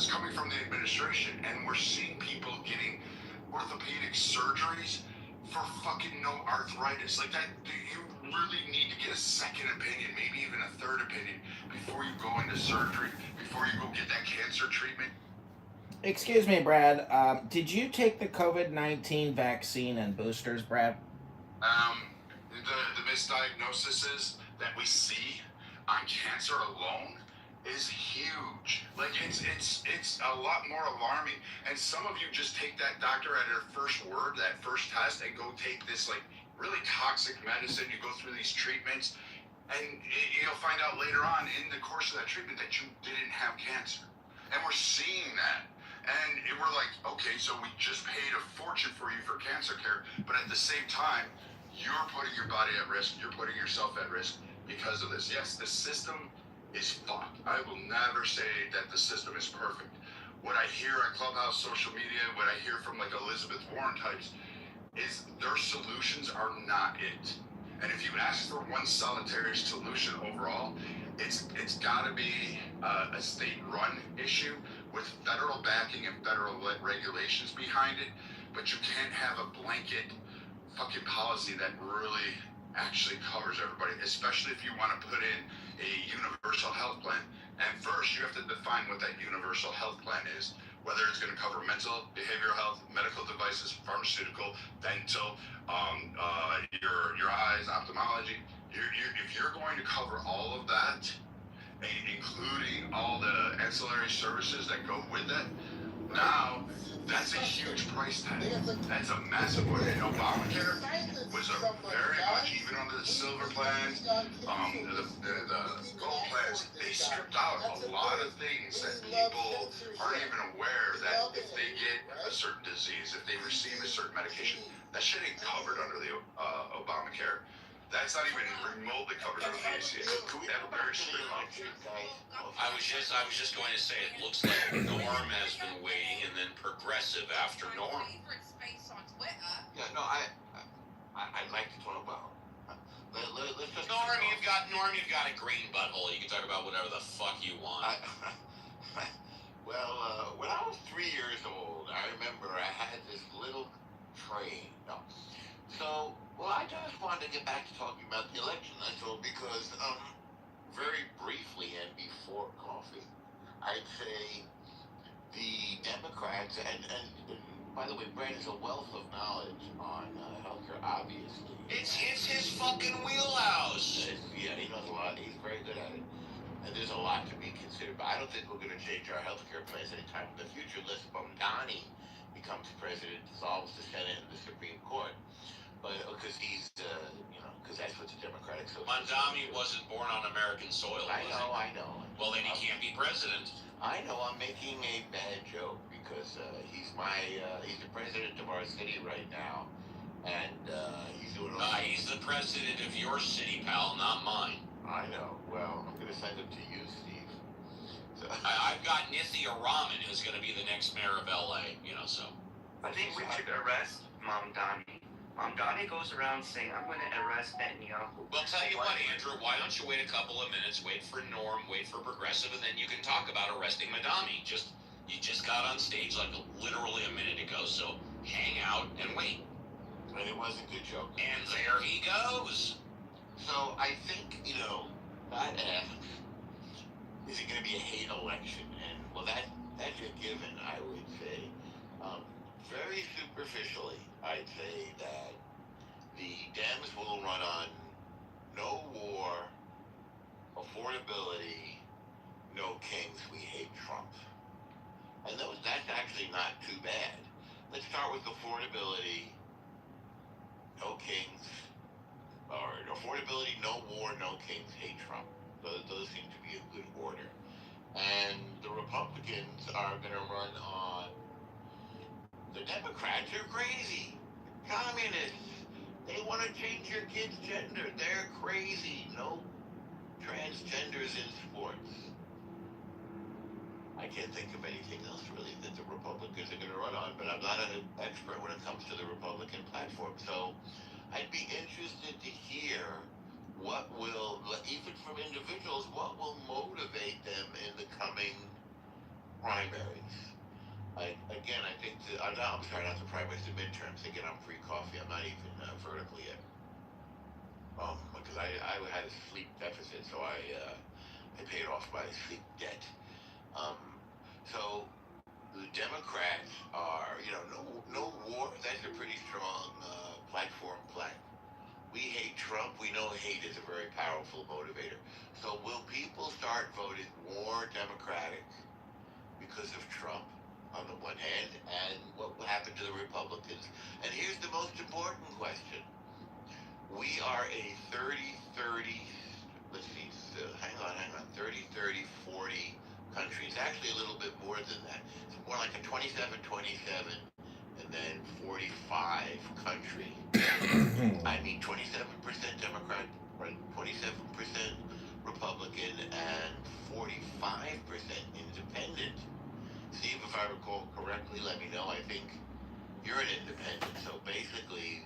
it's coming from the administration, and we're seeing people getting orthopedic surgeries for fucking no arthritis. Like that, you really need to get a second opinion, maybe even a third opinion, before you go into surgery, before you go get that cancer treatment. Excuse me, Brad. Did you take the COVID-19 vaccine and boosters, Brad? The misdiagnoses that we see on cancer alone is huge. Like it's a lot more alarming. And some of you just take that doctor at her first word, that first test, and go take this like really toxic medicine. You go through these treatments, and you'll find out later on in the course of that treatment that you didn't have cancer. And we're seeing that. And we're like, okay, so we just paid a fortune for you for cancer care, but at the same time, you're putting your body at risk, you're putting yourself at risk because of this. Yes, the system is fucked. I will never say that the system is perfect. What I hear on Clubhouse, social media, what I hear from like Elizabeth Warren types, is their solutions are not it. And if you ask for one solitary solution overall, it's got to be a state-run issue with federal backing and federal regulations behind it. But you can't have a blanket fucking policy that really actually covers everybody, especially if you want to put in a universal health plan. And first, you have to define what that universal health plan is, whether it's going to cover mental, behavioral health, medical devices, pharmaceutical, dental, your eyes, ophthalmology. If you're going to cover all of that, including all the ancillary services that go with it, now that's a huge price tag. That's a massive one. And Obamacare was a very much, even under the silver plans, the gold plans, they stripped out a lot of things that people aren't even aware that if they get a certain disease, if they receive a certain medication, that shit ain't covered under the Obamacare. That's not even remotely covered under the ACA. They have a very strict policy. I was just going to say, it looks like Norm has been waiting, and then Progressive after Norm. Yeah, no, I'd like to talk about. Let's just Norm, you've got a green butthole. You can talk about whatever the fuck you want. Well, when I was 3 years old, I remember I had this little train. No. So, well, I just wanted to get back to talking about the election, that's all, because, very briefly and before coffee, I'd say the Democrats, and by the way, Brad is a wealth of knowledge on healthcare, obviously. It's his fucking wheelhouse. Yeah, he knows a lot. He's very good at it. And there's a lot to be considered. But I don't think we're going to change our healthcare plans anytime in the future unless Mamdani becomes president, dissolves the Senate and the Supreme Court. But because he's, because that's what the Democratic Socialists. Mamdani wasn't born on American soil. I know. Well, then he can't be president. I know. I'm making a bad joke because he's the president of our city right now, and he's doing. He's the president of your city, pal, not mine. I know. Well, I'm going to send him to you, Steve. So. I've got Nithya Raman, who's going to be the next mayor of LA. So. I think we should arrest Mamdani. Mamdani goes around saying, I'm going to arrest Netanyahu. Well, tell you what, Andrew, why don't you wait a couple of minutes, wait for Norm, wait for Progressive, and then you can talk about arresting Mamdani. You just got on stage like literally a minute ago, so hang out and wait. And it was a good joke. And there he goes. So I think, that asks, is it going to be a hate election? And, well, that's a given, I would say. Very superficially, I'd say that the Dems will run on no war, affordability, no kings, we hate Trump. And that's actually not too bad. Let's start with affordability, no kings, or affordability, no war, no kings, hate Trump. Those seem to be a good order. And the Republicans are going to run on the Democrats are crazy. Communists. They want to change your kid's gender. They're crazy. No transgenders in sports. I can't think of anything else really that the Republicans are going to run on, but I'm not an expert when it comes to the Republican platform. So I'd be interested to hear what will, even from individuals, what will motivate them in the coming primaries. Again, I think no, I'm sorry, not the primaries, the midterms. Again, I'm free coffee. I'm not even vertical yet. Because I had a sleep deficit, so I paid off my sleep debt. Um, so the Democrats are, no war. That's a pretty strong platform play. We hate Trump. We know hate is a very powerful motivator. So will people start voting more Democratic because of Trump on the one hand, and what will happen to the Republicans? And here's the most important question. We are a 30-30, let's see, hang on, 30-30-40 country. It's actually a little bit more than that. It's more like a 27-27 and then 45 country. I mean, 27% Democrat, 27% Republican, and 45% independent. Steve, if I recall correctly, let me know. I think you're an independent, so basically,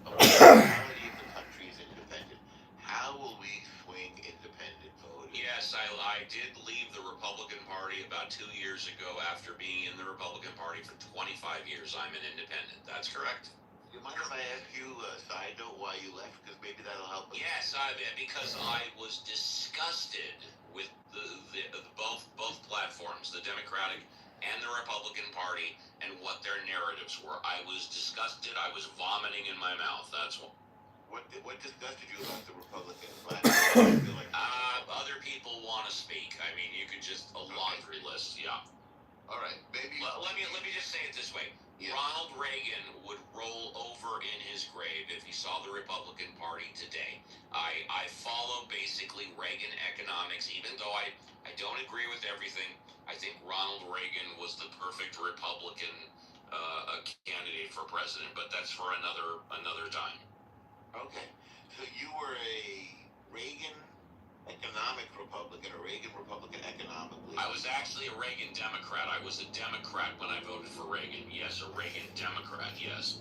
a majority of the country is independent. How will we swing independent voters? Yes, I did leave the Republican Party about 2 years ago after being in the Republican Party for 25 years. I'm an independent. That's correct. You mind if I ask you a side note why you left? Because maybe that'll help us. Yes, because I was disgusted with the both platforms, the Democratic and the Republican Party, and what their narratives were. I was disgusted. I was vomiting in my mouth. That's what. What disgusted you about the Republican platform? Other people want to speak. I mean, you could just a laundry list. Yeah. All right, maybe. Let me just say it this way. Yeah. Ronald Reagan would roll over in his grave if he saw the Republican Party today. I follow basically Reagan economics, even though I don't agree with everything. I think Ronald Reagan was the perfect Republican candidate for president, but that's for another time. Okay, so you were a Reagan economic Republican, a Reagan Republican economically. I was actually a Reagan Democrat. I was a Democrat when I voted for Reagan. Yes, a Reagan Democrat, yes.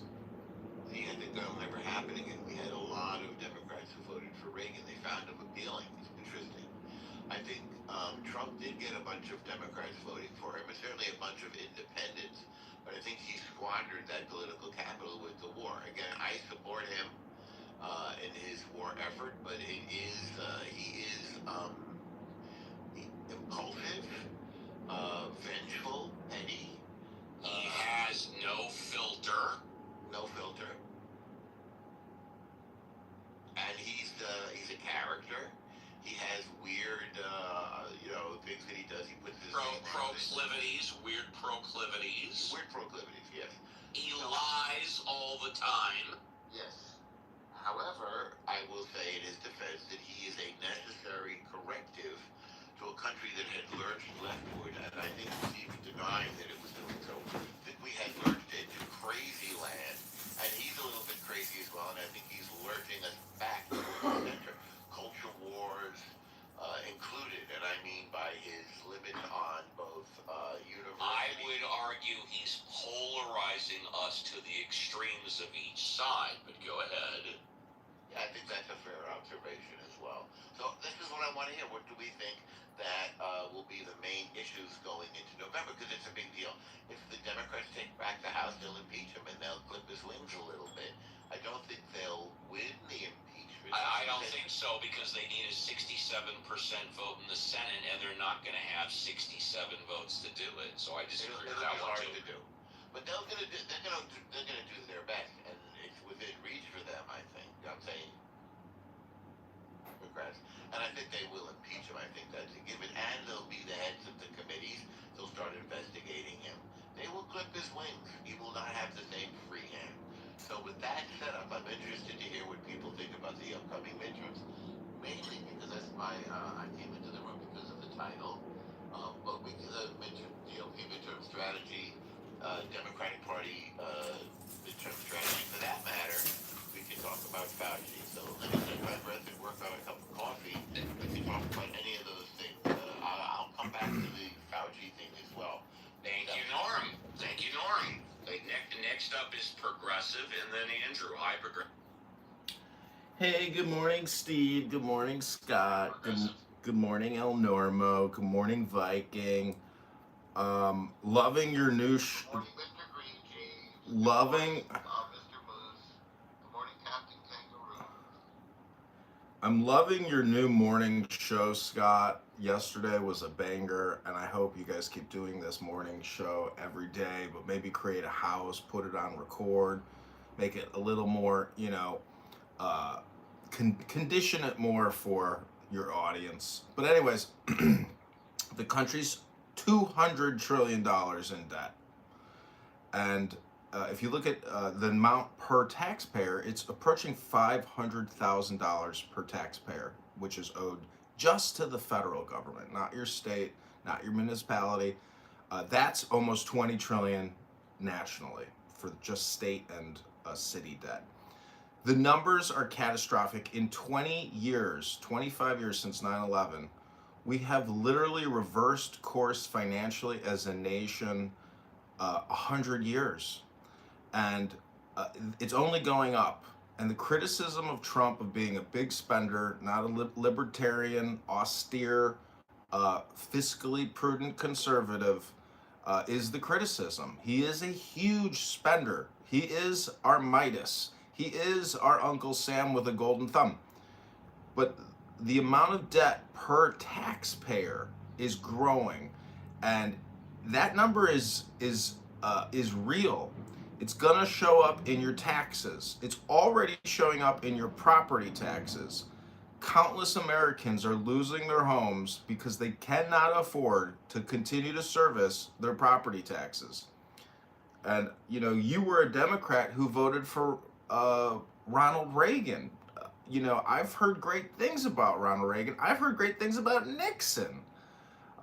See, I think that'll never happen again. We had a lot of Democrats who voted for Reagan. They found him appealing. It's interesting. I think Trump did get a bunch of Democrats voting for him, and certainly a bunch of independents. But I think he squandered that political capital with the war. Again, I support him in his war effort, but he is impulsive, vengeful, petty. He has no filter. No filter. And he's a character. He has weird, things that he does. He puts his proclivities, weird proclivities. Weird proclivities, yes. He lies all the time. Yes. However, I will say in his defense that he is a necessary corrective to a country that had lurched leftward, and I think he's even denying that it was doing so. That we had lurched into crazy land, and he's a little bit crazy as well, and I think he's lurching us back to the center. Culture wars included, and I mean by his limit on both universities. I would argue he's polarizing us to the extremes of each side, but go ahead. Yeah, I think that's a fair observation as well. So this is what I want to hear. What do we think that will be the main issues going into November? Because it's a big deal. If the Democrats take back the House, they'll impeach him and they'll clip his wings a little bit. I don't think they'll win the impeachment. I don't think so, because they need a 67% vote in the Senate, and they're not going to have 67 votes to do it. So I disagree with that one too. To do. But they're gonna do their best, and it's within reach for them. I think. I'm saying Democrats, and I think they will impeach him. I think that's a given, and they'll be the heads of the committees. They'll start investigating him. They will clip his wings. He will not have the same free hand. So with that set up, I'm interested to hear what people think about the upcoming midterms. Mainly because that's I came into the room because of the title, but because of GOP midterm strategy, Democratic Party midterm strategy for that matter, we can talk about Fauci. So let me take my breath and work on a cup of coffee. We can talk about any of those things. I'll come back to the Fauci thing as well. Thank you, Norm. Next up is Progressive, and then Andrew. Hi, Progressive. Hey, good morning, Steve. Good morning, Scott. Good morning, El Normo. Good morning, Viking. Loving your new Morning, Mr. Green Cheese. loving Mr. Moose. Good morning, Captain Kangaroo. I'm loving your new morning show, Scott. Yesterday was a banger, and I hope you guys keep doing this morning show every day, but maybe create a house, put it on record, make it a little more, uh, condition it more for your audience. But anyways, the country's $200 trillion in debt. And if you look at the amount per taxpayer, it's approaching $500,000 per taxpayer, which is owed just to the federal government, not your state, not your municipality. That's almost 20 trillion nationally for just state and city debt. The numbers are catastrophic. In 20 years, 25 years since 9/11, we have literally reversed course financially as a nation 100 years. And it's only going up. And the criticism of Trump of being a big spender, not a libertarian, austere, fiscally prudent conservative, is the criticism. He is a huge spender. He is our Midas. He is our Uncle Sam with a golden thumb. But the amount of debt per taxpayer is growing, and that number is real. It's gonna show up in your taxes. It's already showing up in your property taxes. Countless Americans are losing their homes because they cannot afford to continue to service their property taxes. And you were a Democrat who voted for Ronald Reagan. I've heard great things about Ronald Reagan. I've heard great things about Nixon.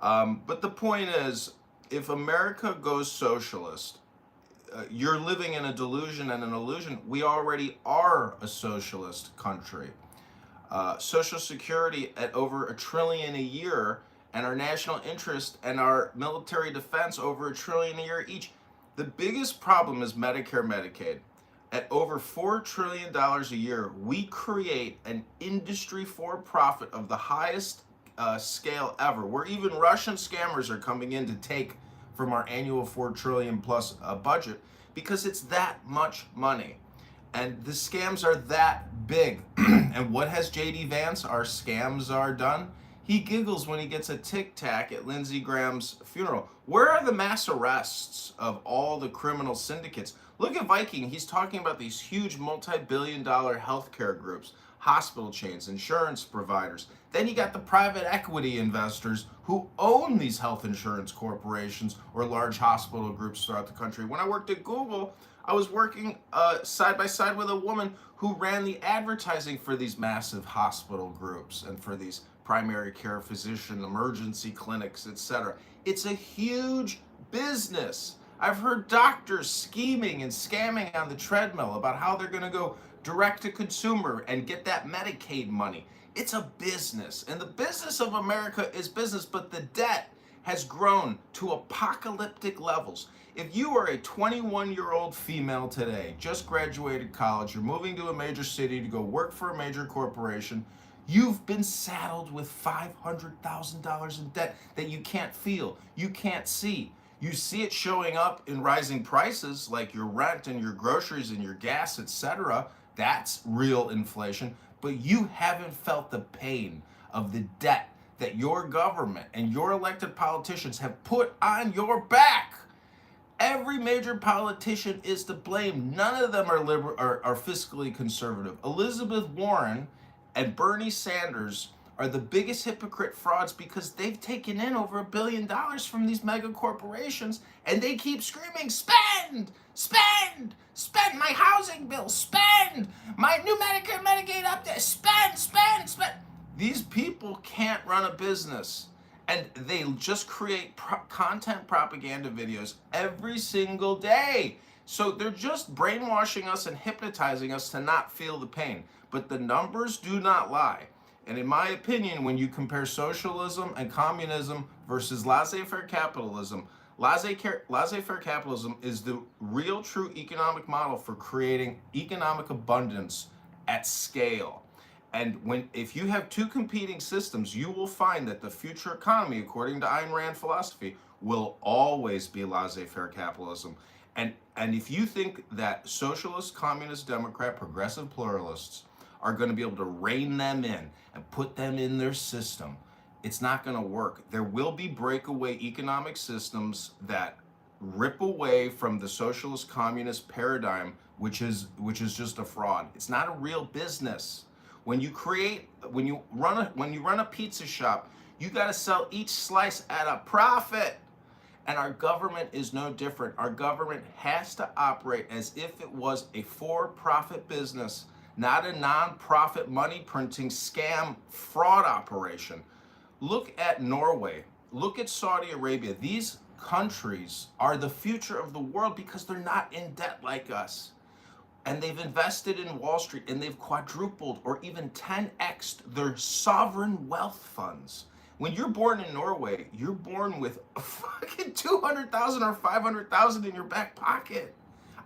But the point is, if America goes socialist, you're living in a delusion and an illusion. We already are a socialist country. Social Security at over $1 trillion a year, and our national interest and our military defense over $1 trillion a year each. The biggest problem is Medicare, Medicaid. At over $4 trillion a year, we create an industry for profit of the highest scale ever, where even Russian scammers are coming in to take from our annual $4 trillion plus budget, because it's that much money. And the scams are that big. And what has J.D. Vance, our scams are done? He giggles when he gets a Tic Tac at Lindsey Graham's funeral. Where are the mass arrests of all the criminal syndicates? Look at Viking. He's talking about these huge multi-billion-dollar healthcare groups, hospital chains, insurance providers. Then you got the private equity investors who own these health insurance corporations or large hospital groups throughout the country. When I worked at Google, I was working side by side with a woman who ran the advertising for these massive hospital groups and for these primary care physician, emergency clinics, etc. It's a huge business. I've heard doctors scheming and scamming on the treadmill about how they're going to go direct to consumer and get that Medicaid money. It's a business, and the business of America is business, but the debt has grown to apocalyptic levels. If you are a 21-year-old female today, just graduated college, you're moving to a major city to go work for a major corporation, you've been saddled with $500,000 in debt that you can't feel, you can't see. You see it showing up in rising prices like your rent and your groceries and your gas, etc. That's real inflation. But you haven't felt the pain of the debt that your government and your elected politicians have put on your back. Every major politician is to blame. None of them are fiscally conservative. Elizabeth Warren and Bernie Sanders are the biggest hypocrite frauds because they've taken in over $1 billion from these mega corporations, and they keep screaming, spend, spend, spend my housing bill, spend my new Medicare, Medicaid update, spend, spend, spend. These people can't run a business, and they just create content propaganda videos every single day. So they're just brainwashing us and hypnotizing us to not feel the pain. But the numbers do not lie. And in my opinion, when you compare socialism and communism versus laissez-faire capitalism, laissez-faire capitalism is the real true economic model for creating economic abundance at scale. And if you have two competing systems, you will find that the future economy, according to Ayn Rand philosophy, will always be laissez-faire capitalism. And if you think that socialist, communist, Democrat, progressive pluralists are going to be able to rein them in and put them in their system, it's not going to work. There will be breakaway economic systems that rip away from the socialist communist paradigm, which is just a fraud. It's not a real business. When you run a pizza shop, you got to sell each slice at a profit. And our government is no different. Our government has to operate as if it was a for-profit business, not a non-profit money printing scam fraud operation. Look at Norway. Look at Saudi Arabia. These countries are the future of the world because they're not in debt like us. And they've invested in Wall Street and they've quadrupled or even 10x'd their sovereign wealth funds. When you're born in Norway, you're born with fucking 200,000 or 500,000 in your back pocket.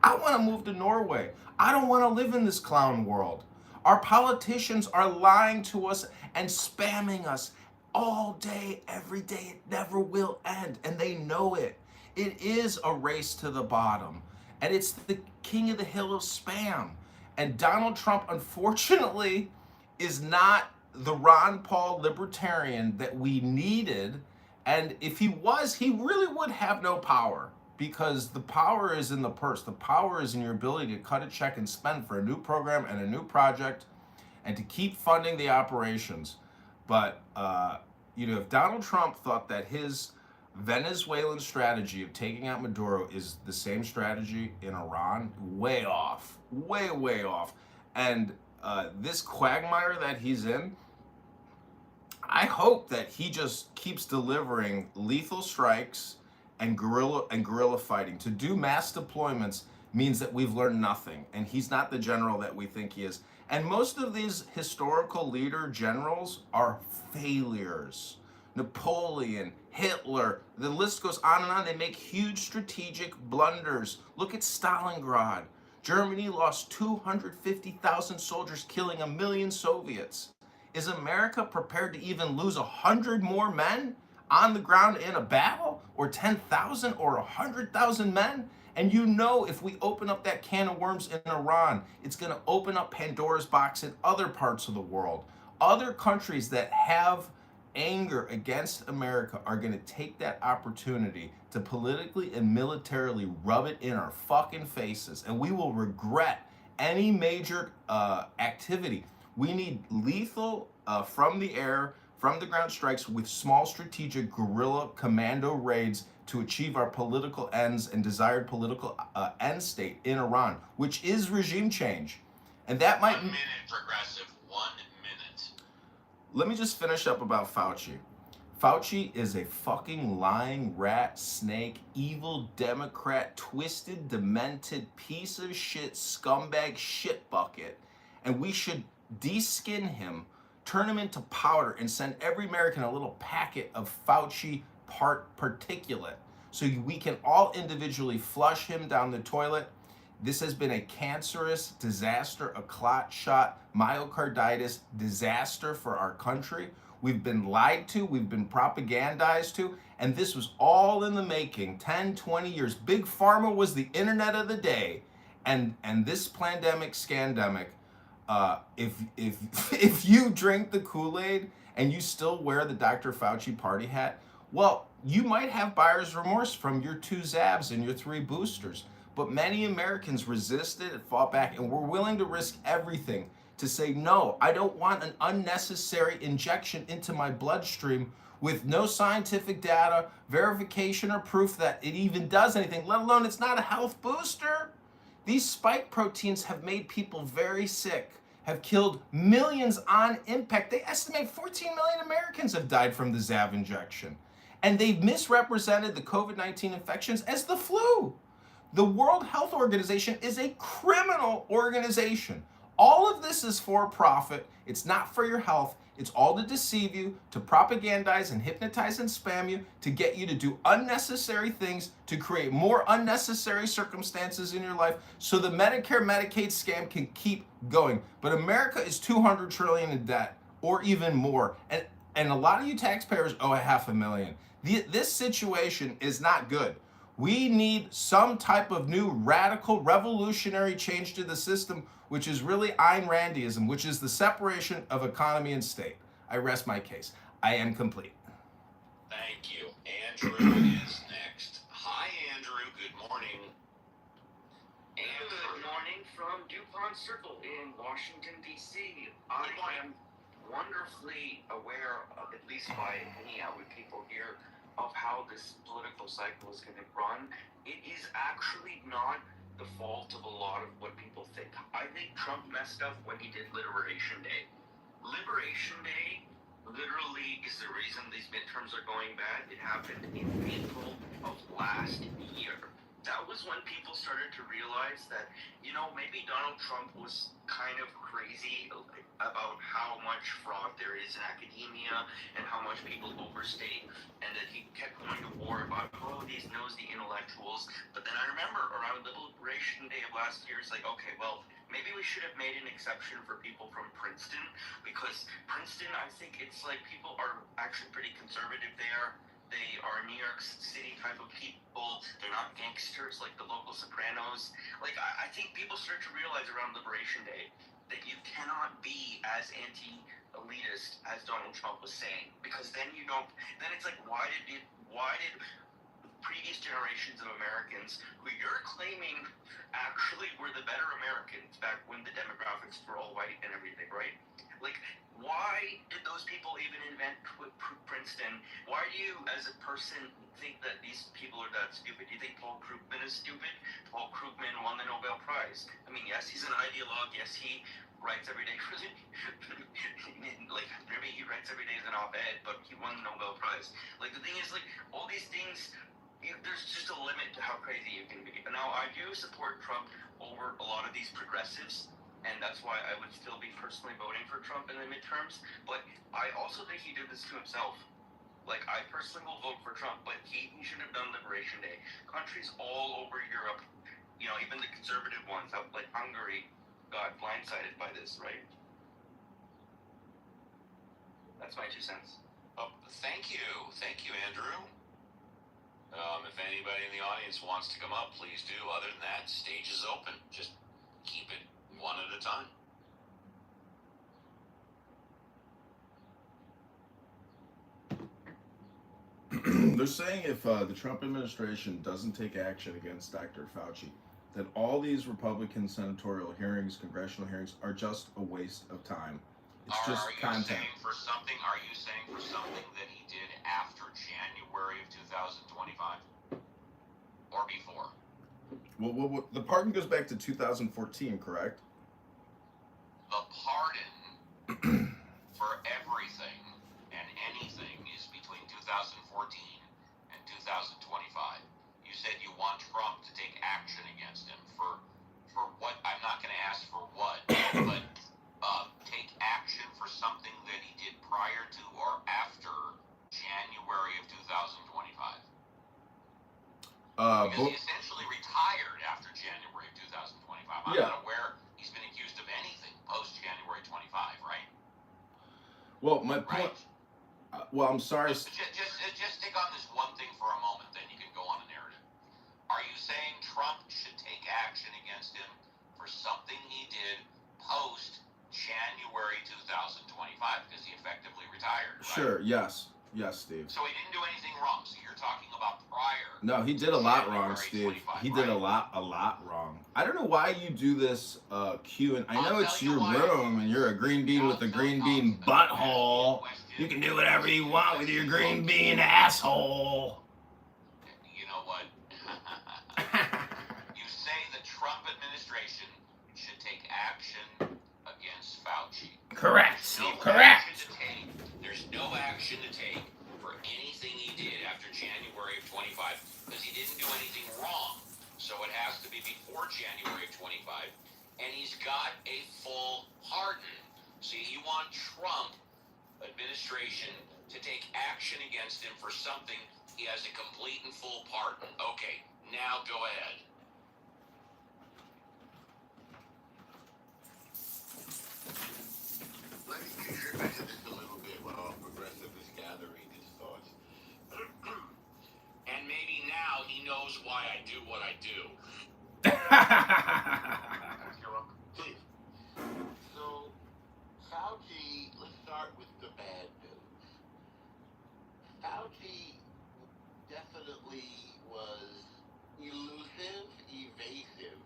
I want to move to Norway. I don't want to live in this clown world. Our politicians are lying to us and spamming us all day, every day. It never will end, and they know it. It is a race to the bottom, and it's the king of the hill of spam. And Donald Trump, unfortunately, is not the Ron Paul libertarian that we needed. And if he was, he really would have no power, because the power is in the purse. The power is in your ability to cut a check and spend for a new program and a new project and to keep funding the operations. But, if Donald Trump thought that his Venezuelan strategy of taking out Maduro is the same strategy in Iran, way off, way off. And this quagmire that he's in, I hope that he just keeps delivering lethal strikes and guerrilla fighting. To do mass deployments means that we've learned nothing, and he's not the general that we think he is. And most of these historical leader generals are failures. Napoleon, Hitler, the list goes on and on. They make huge strategic blunders. Look at Stalingrad. Germany lost 250,000 soldiers, killing 1 million Soviets. Is America prepared to even lose 100 more men on the ground in a battle? Or 10,000 or 100,000 men? And if we open up that can of worms in Iran, it's going to open up Pandora's box in other parts of the world. Other countries that have anger against America are going to take that opportunity to politically and militarily rub it in our fucking faces, and we will regret any major activity. We need lethal from the air, from the ground strikes with small strategic guerrilla commando raids to achieve our political ends and desired political end state in Iran, which is regime change. And that might... 1 minute, progressive, 1 minute. Let me just finish up about Fauci. Fauci is a fucking lying rat, snake, evil Democrat, twisted, demented piece of shit, scumbag shit bucket. And we should de-skin him, turn him into powder, and send every American a little packet of Fauci particulate so we can all individually flush him down the toilet. This has been a cancerous disaster, a clot shot, myocarditis disaster for our country. We've been lied to, we've been propagandized to, and this was all in the making, 10, 20 years. Big Pharma was the internet of the day, and this pandemic, scandemic, if you drink the Kool-Aid and you still wear the Dr. Fauci party hat, well, you might have buyer's remorse from your 2 Zabs and your 3 boosters. But many Americans resisted and fought back and were willing to risk everything to say, no, I don't want an unnecessary injection into my bloodstream with no scientific data, verification, or proof that it even does anything, let alone it's not a health booster. These spike proteins have made people very sick, have killed millions on impact. They estimate 14 million Americans have died from the Zav injection. And they've misrepresented the COVID-19 infections as the flu. The World Health Organization is a criminal organization. All of this is for profit. It's not for your health. It's all to deceive you, to propagandize and hypnotize and spam you, to get you to do unnecessary things, to create more unnecessary circumstances in your life so the Medicare Medicaid scam can keep going. But America is $200 trillion in debt, or even more. and a lot of you taxpayers owe $500,000. This situation is not good. We need some type of new radical revolutionary change to the system, which is really Ayn Randiism, which is the separation of economy and state. I rest my case. I am complete. Thank you. Andrew is next. Hi, Andrew. Good morning. Good morning from DuPont Circle in Washington, D.C. I am wonderfully aware, at least by hanging out with people here, of how this political cycle is going to run. It is actually not the fault of a lot of what people think. I think Trump messed up when he did Liberation Day. Liberation Day literally is the reason these midterms are going bad. It happened in April of last year. That was when people started to realize that, maybe Donald Trump was kind of crazy about how much fraud there is in academia and how much people overstate, and that he kept going to war about, these nosy intellectuals. But then I remember around the Liberation Day of last year, it's like, okay, well, maybe we should have made an exception for people from Princeton, because Princeton, I think it's like people are actually pretty conservative there. They are New York City type of people. They're not gangsters like the local Sopranos. Like, I think people start to realize around Liberation Day that you cannot be as anti-elitist as Donald Trump was saying, because then then it's like, why did previous generations of Americans, who you're claiming actually were the better Americans back when the demographics were all white and everything, right? Like, why did those people even invent Princeton? Why do you, as a person, think that these people are that stupid? Do you think Paul Krugman is stupid? Paul Krugman won the Nobel Prize. I mean, yes, he's an ideologue. Yes, he writes every day for like, maybe he writes every day as an op-ed, but he won the Nobel Prize. Like, the thing is, like, all these things, there's just a limit to how crazy you can be. Now, I do support Trump over a lot of these progressives, and that's why I would still be personally voting for Trump in the midterms. But I also think he did this to himself. Like, I personally will vote for Trump, but he should have done Liberation Day. Countries all over Europe, even the conservative ones, like Hungary, got blindsided by this, right? That's my 2 cents. Oh, thank you, Andrew. If anybody in the audience wants to come up, please do. Other than that, stage is open. Just keep it one at a time. They're saying if the Trump administration doesn't take action against Dr. Fauci, that all these Republican senatorial hearings, congressional hearings, are just a waste of time. It's just content. Are you saying for something that he did after January of 2025? Or before? Well, the pardon goes back to 2014, correct? The pardon for everything and anything is between 2014 and 2025. You said you want Trump to take action against him for what? I'm not going to ask for what, but take action for something that he did prior to or after January of 2025. Because he essentially retired after January of 2025. I'm not aware he's been accused of anything post January 25, right? Well, my point. Right. I'm sorry. Just take on this one thing for a moment, then you can go on a narrative. Are you saying Trump should take action against him for something he did post January 2025 because he effectively retired? Right? Sure. Yes, Steve. So he didn't do anything wrong. So you're talking about prior. No, he did a lot wrong, January Steve. 25, He did right? a lot wrong. I don't know why you do this Q, and I know it's your room, and you're a green bean with a green bean butthole. You can do whatever you want with your green bean asshole. You know what? You say the Trump administration should take action against Fauci. Correct, Steve. Correct. There's no action to take for anything he did after January of 25 because he didn't do anything wrong. So it has to be before January of 25. And he's got a full pardon. See, you want Trump administration to take action against him for something he has a complete and full pardon. Okay, now go ahead. Let me contribute to this a little bit while progressive knows why I do what I do. Steve, so Fauci, let's start with the bad news. Fauci definitely was elusive, evasive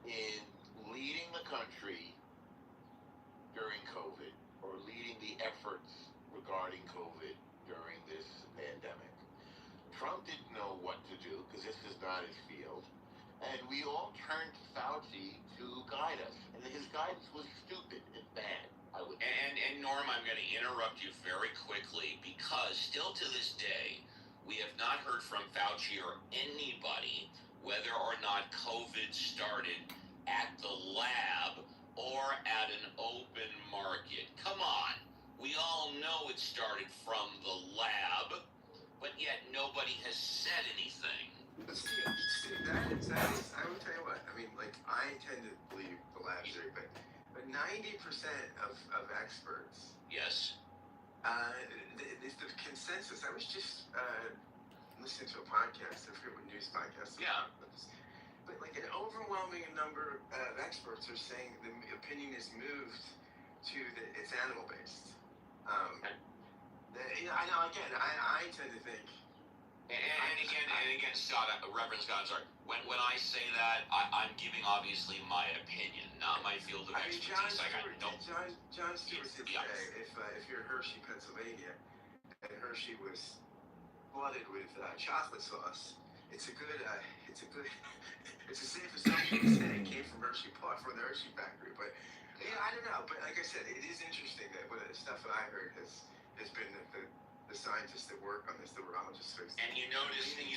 in leading the country during COVID, or leading the efforts regarding COVID during this pandemic. Trump didn't know what to do because this is not his field, and we all turned to Fauci to guide us, and his guidance was stupid and bad. And Norm, I'm going to interrupt you very quickly because still to this day, we have not heard from Fauci or anybody whether or not COVID started at the lab or at an open market. Come on. We all know it started from the lab, but yet nobody has said anything. But Steve, that is, I will tell you what, I mean, like, I tend to believe the lab theory, but 90% of experts, Yes. the consensus, I was just listening to a podcast, I forget what news podcast it was, Yeah. but like an overwhelming number of experts are saying the opinion is moved to it's animal based. I know, again, I tend to think. And again, Scott, Reverend Scott, sorry. When I say that, I'm giving obviously my opinion, not my field of expertise. John Stewart did say if you're in Hershey, Pennsylvania, and Hershey was flooded with chocolate sauce, it's a safe assumption to say it came from Hershey Park, from the Hershey factory. But I don't know. But like I said, it is interesting that what the stuff that I heard has been the scientists that work on this, the virologists. And you notice the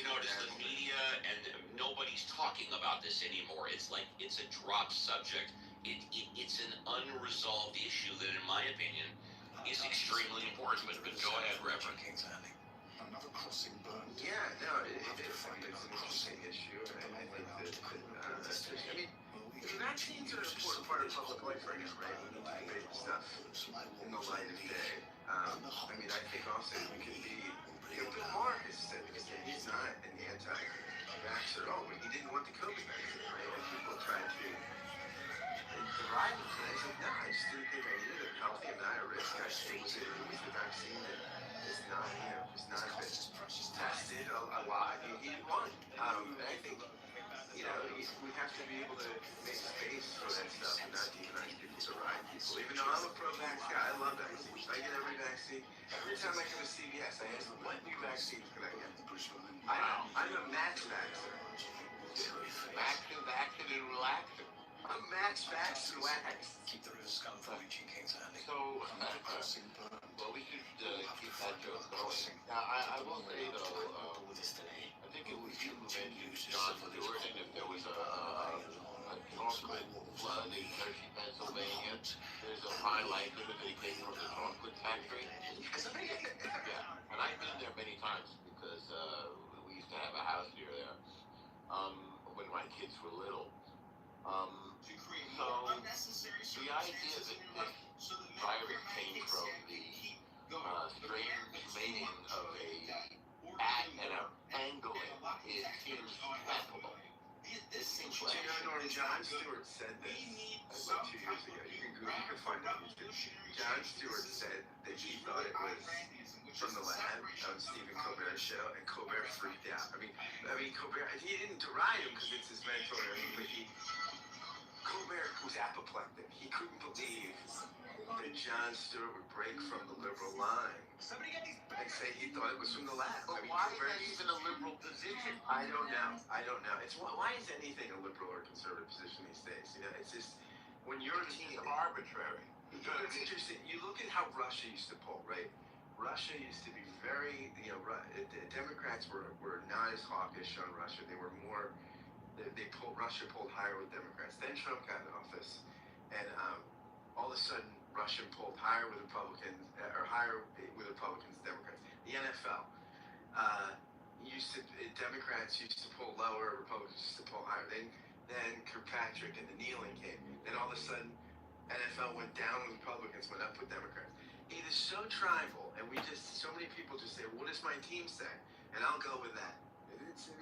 media and nobody's talking about this anymore. It's like it's a dropped subject. It's an unresolved issue that, in my opinion, is extremely important. But go ahead, Reverend. Another crossing burned. Yeah, no, it's an interesting issue, and I think that I mean, the vaccines are an important part of public life right now, right? We need to debate the stuff in the light of day. I mean, I think also we could be, Bill Maher has said this, that he's not an anti-vaxxer at all, but he didn't want the COVID vaccine, right? And people tried to deride him from that. He said, no, I just didn't think I needed it. I'm healthy, I'm not at risk. It was the vaccine that is not, has not been tested a lot. He didn't want it. And I think, we have to be able to make space for that stuff and not demonize people, deride people. Even though I'm a pro-vax guy, I love vaccines. I get every vaccine. Every time I go to CVS, I ask, what new vaccines can I get? I'm a max vaxxer. Vaxxing and relaxing. I'm max vax and wax. Keep the risk on for reaching King's Landing. So, Crossing burned. well, we should keep that joke going. Now, I will say, though, I think it was you who mentioned John Stewart, and if there was a chocolate flood in Hershey, Pennsylvania, there's a high likelihood that it came from the chocolate factory. Yeah, and I've been there many times because we used to have a house near there when my kids were little. So the idea that this virus came from the strange mating of a at and a pangolin seems laughable. It seems laughable. John Stewart said this like 2 years ago. You can find it on YouTube. John Stewart said that he thought it was from the lab on Stephen Colbert's show, and Colbert freaked out. I mean, Colbert, he didn't deride him because it's his mentor, but Colbert was apoplectic. He couldn't believe that John Stewart would break from the liberal line and say he thought it was from the lab. But why is that even a liberal position? I don't know. It's why is anything a liberal or conservative position these days? It's just when you're arbitrary. It's interesting. You look at how Russia used to poll, right? Russia used to be very, Democrats were not as hawkish on Russia. They were more. Russia polled higher with Democrats. Then Trump got in office, and all of a sudden Russia polled higher with Republicans, Democrats. The NFL Democrats used to poll lower, Republicans used to poll higher. Then Kirkpatrick and the kneeling came. Then all of a sudden NFL went down with Republicans, went up with Democrats. It is so tribal, and so many people just say, "What does my team say?" And I'll go with that.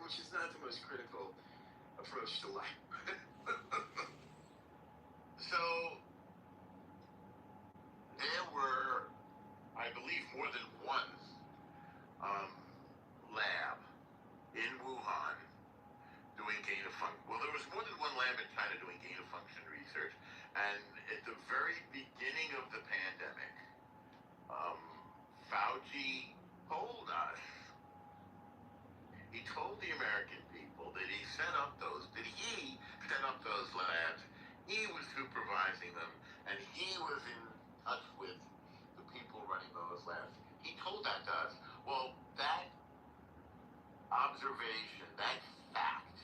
which is not the most critical approach to life. So there were, I believe, more than one lab in Wuhan doing gain of function. Well, there was more than one lab in China doing gain of function research. And at the very beginning of the pandemic, Fauci told us, he told the American people that he set up those labs, he was supervising them, and he was in touch with the people running those labs. He told that to us. Well, that observation, that fact,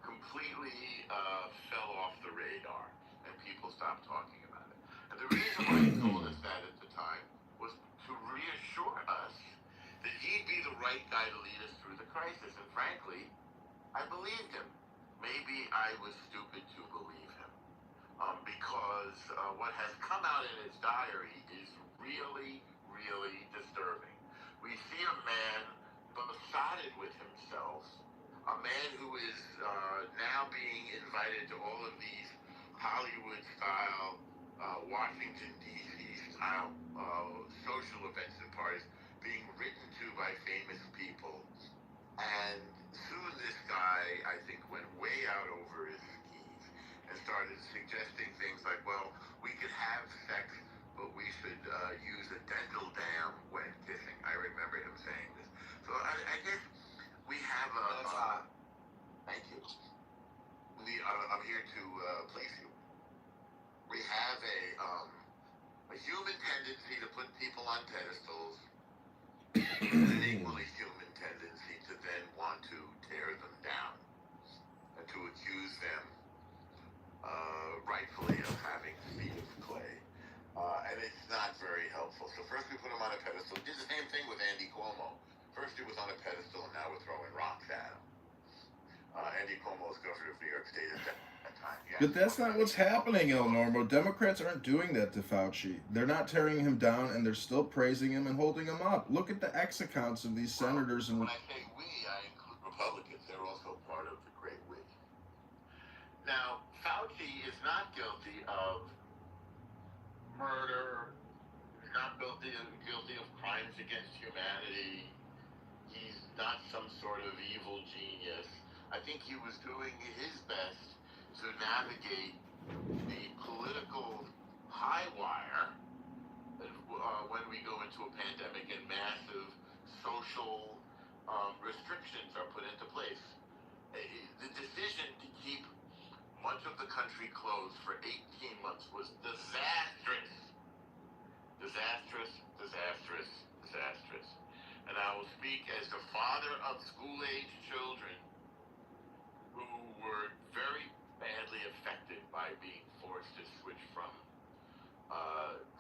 completely fell off the radar, and people stopped talking about it. And the reason why he told us that at the time was to reassure us that he'd be the right guy to lead us through the crisis. And frankly, I believed him. Maybe I was stupid to believe him, because what has come out in his diary is really, really disturbing. We see a man besotted with himself, a man who is now being invited to all of these Hollywood-style, Washington, D.C. style social events and parties, being written to by famous people. And soon this guy, I think, went way out over his skis and started suggesting things like, well, we could have sex, but we should use a dental dam when kissing. I remember him saying this. So I guess we have a... That's hot. Thank you. I'm here to place you. We have a human tendency to put people on pedestals, an equally human tendency to then want to tear them down and to accuse them rightfully of having feet of clay. And it's not very helpful. So first we put him on a pedestal. We did the same thing with Andy Cuomo. First he was on a pedestal, and now we're throwing rocks at him. Andy Cuomo was governor of New York State at that time. But that's not what's happening, El Normo. Democrats aren't doing that to Fauci. They're not tearing him down, and they're still praising him and holding him up. Look at the X accounts of these senators. And when I say we, I include Republicans. They're also part of the great we. Now, Fauci is not guilty of murder. He's not guilty of crimes against humanity. He's not some sort of evil genius. I think he was doing his best to navigate the political high wire when we go into a pandemic and massive social restrictions are put into place. The decision to keep much of the country closed for 18 months was disastrous. Disastrous, disastrous, disastrous. And I will speak as the father of school-age children who were very badly affected by being forced to switch from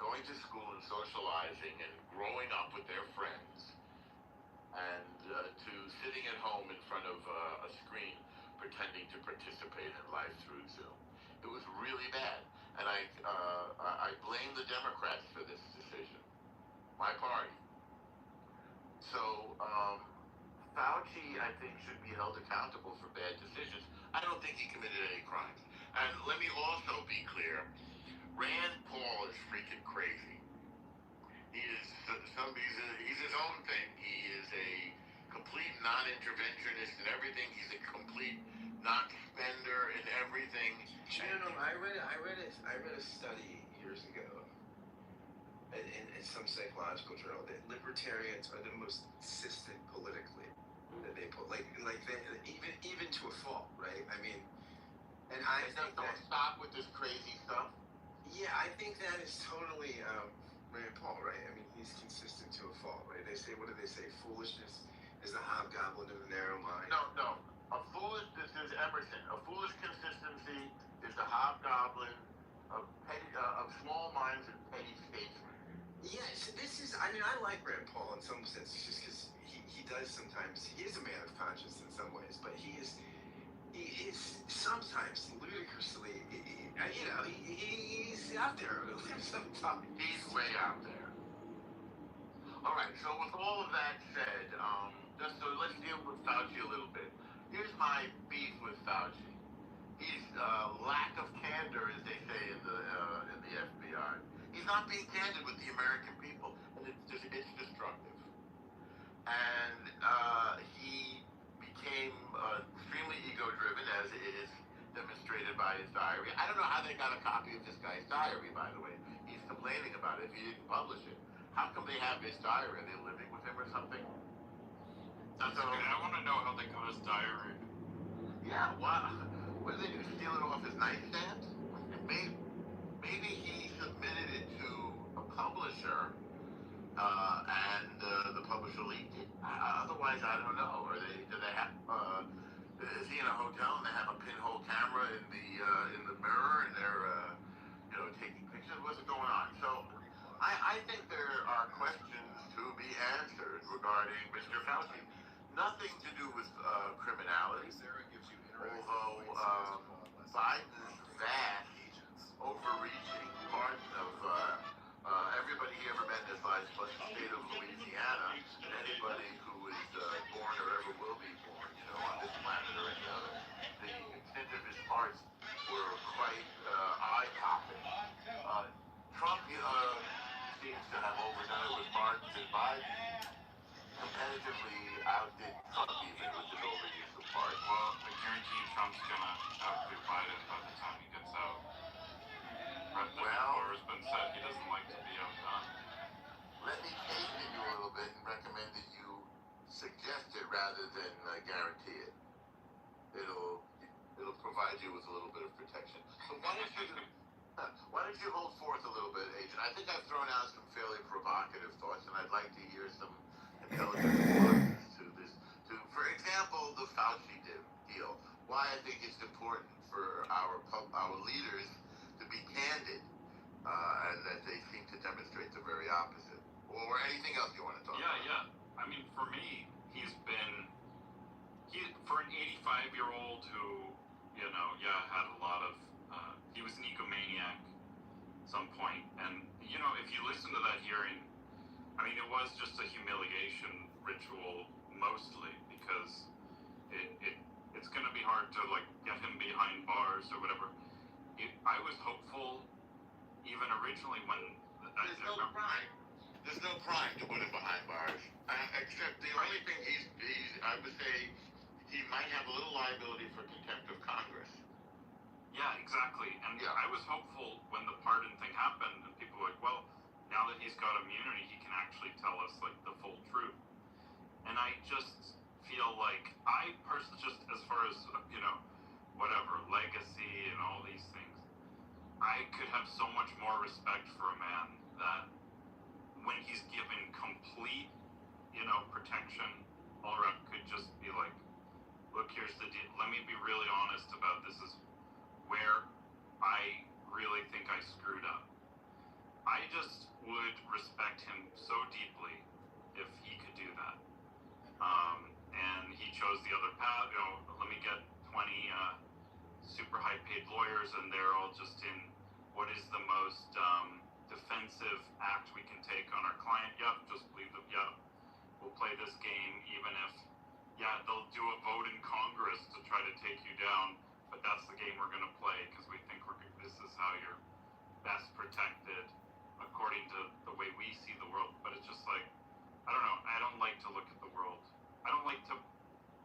going to school and socializing and growing up with their friends and to sitting at home in front of a screen pretending to participate in life through Zoom. It was really bad. And I blame the Democrats for this decision, my party. So Fauci, I think, should be held accountable for bad decisions. I don't think he committed any crimes. And let me also be clear, Rand Paul is freaking crazy. He is he's his own thing. He is a complete non-interventionist in everything. He's a complete non-spender in everything. No, I read a study years ago in some psychological journal that libertarians are the most consistent politically. That they put like they, even to a fault, right? I mean, and I think don't stop with this crazy stuff. Yeah, I think that is totally Rand Paul, right? I mean, he's consistent to a fault, right? They say, what do they say? Foolishness is the hobgoblin of the narrow mind. No. This is Emerson. A foolish consistency is the hobgoblin of small minds and petty statesmen. Yes, this is. I mean, I like Rand Paul in some sense, just because he does sometimes. He is a man of conscience in some ways, but he is sometimes ludicrously. He's out there sometimes. He's way out there. All right. So with all of that said, Just so let's deal with Fauci a little bit. Here's my beef with Fauci. He's lack of candor, as they say in the FBI. He's not being candid with the American people, and it's destructive. And he became extremely ego-driven, as is demonstrated by his diary. I don't know how they got a copy of this guy's diary, by the way. He's complaining about it if he didn't publish it. How come they have his diary? Are they living with him or something? That's okay. I want to know how they got his diary. Yeah, what did they do? Steal it off his nightstand? Maybe he submitted it to a publisher, and the publisher leaked it. Otherwise, I don't know. Do they have? Is he in a hotel and they have a pinhole camera in the mirror and they're taking pictures? What's going on? So, I think there are questions to be answered regarding Mr. Fauci. Nothing to do with criminality, although Biden's vast, overreaching pardon of everybody he ever met in his life, plus the state of Louisiana, and anybody who is born or ever will be born, on this planet or any other. The extent of his parts were quite eye-popping. Trump seems to have overdone it with pardons, and Biden competitively outdid Trump even with his overuse of pardons. Well, I guarantee you Trump's gonna outdo Biden by the time he gets out. Before has been said he doesn't like to be outdone. Let me chasten you a little bit and recommend that you suggest it rather than guarantee it. It'll provide you with a little bit of protection. So why don't you hold forth a little bit, Agent? I think I've thrown out some fairly provocative thoughts, and I'd like to hear some intelligent responses to this. For example, the Fauci deal. Why I think it's important for our leaders to be candid, and that they seem to demonstrate the very opposite. Or anything else you want to talk about? Yeah. I mean, for me, for an 85-year-old who, had a lot of, he was an egomaniac at some point. And, if you listen to that hearing, I mean, it was just a humiliation ritual mostly, because it's going to be hard to, get him behind bars or whatever. I was hopeful even originally when there's no crime to put him behind bars, except the only thing I would say he might have a little liability for contempt of Congress. Yeah, exactly. And I was hopeful when the pardon thing happened, and people were like, well, now that he's got immunity, he can actually tell us the full truth. And I just feel like I personally, just as far as whatever legacy and all these things, I could have so much more respect for a man that when he's given complete, protection, all right, could just be like, look, here's the deal. Let me be really honest about this is where I really think I screwed up. I just would respect him so deeply if he could do that. And he chose the other path, let me get 20 super high paid lawyers and they're all just in what is the most defensive act we can take on our client. Yep, just leave them. Yep, we'll play this game even if, they'll do a vote in Congress to try to take you down, but that's the game we're going to play because we think this is how you're best protected according to the way we see the world. But it's just I don't know, I don't like to look at the world. I don't like to,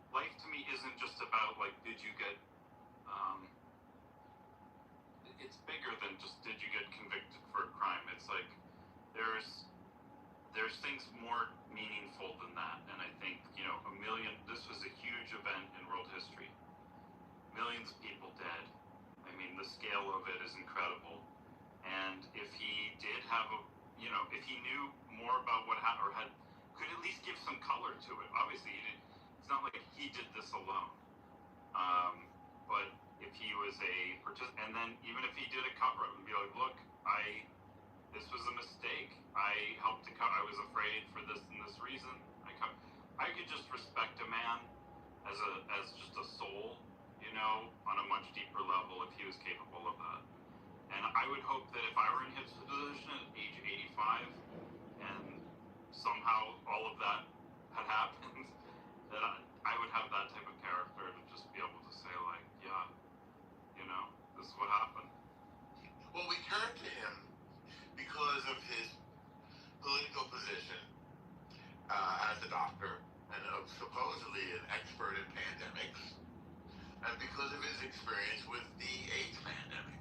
life to me isn't just about did you get, it's bigger than just did you get convicted for a crime. It's there's things more meaningful than that. And I think, this was a huge event in world history. Millions of people dead. I mean, the scale of it is incredible. And if he did have if he knew more about what happened or could at least give some color to it. Obviously, it's not like he did this alone. But if he was a participant, and then even if he did a cover up and be like, look, this was a mistake. I helped to cover. I was afraid for this and this reason. I could just respect a man as just a soul, on a much deeper level if he was capable of that. And I would hope that if I were in his position at age 85 and somehow all of that had happened, that I would have that type of character to just be able to say like, yeah, this is what happened. Well, we turned to him because of his political position as a doctor and supposedly an expert in pandemics, and because of his experience with the AIDS pandemic.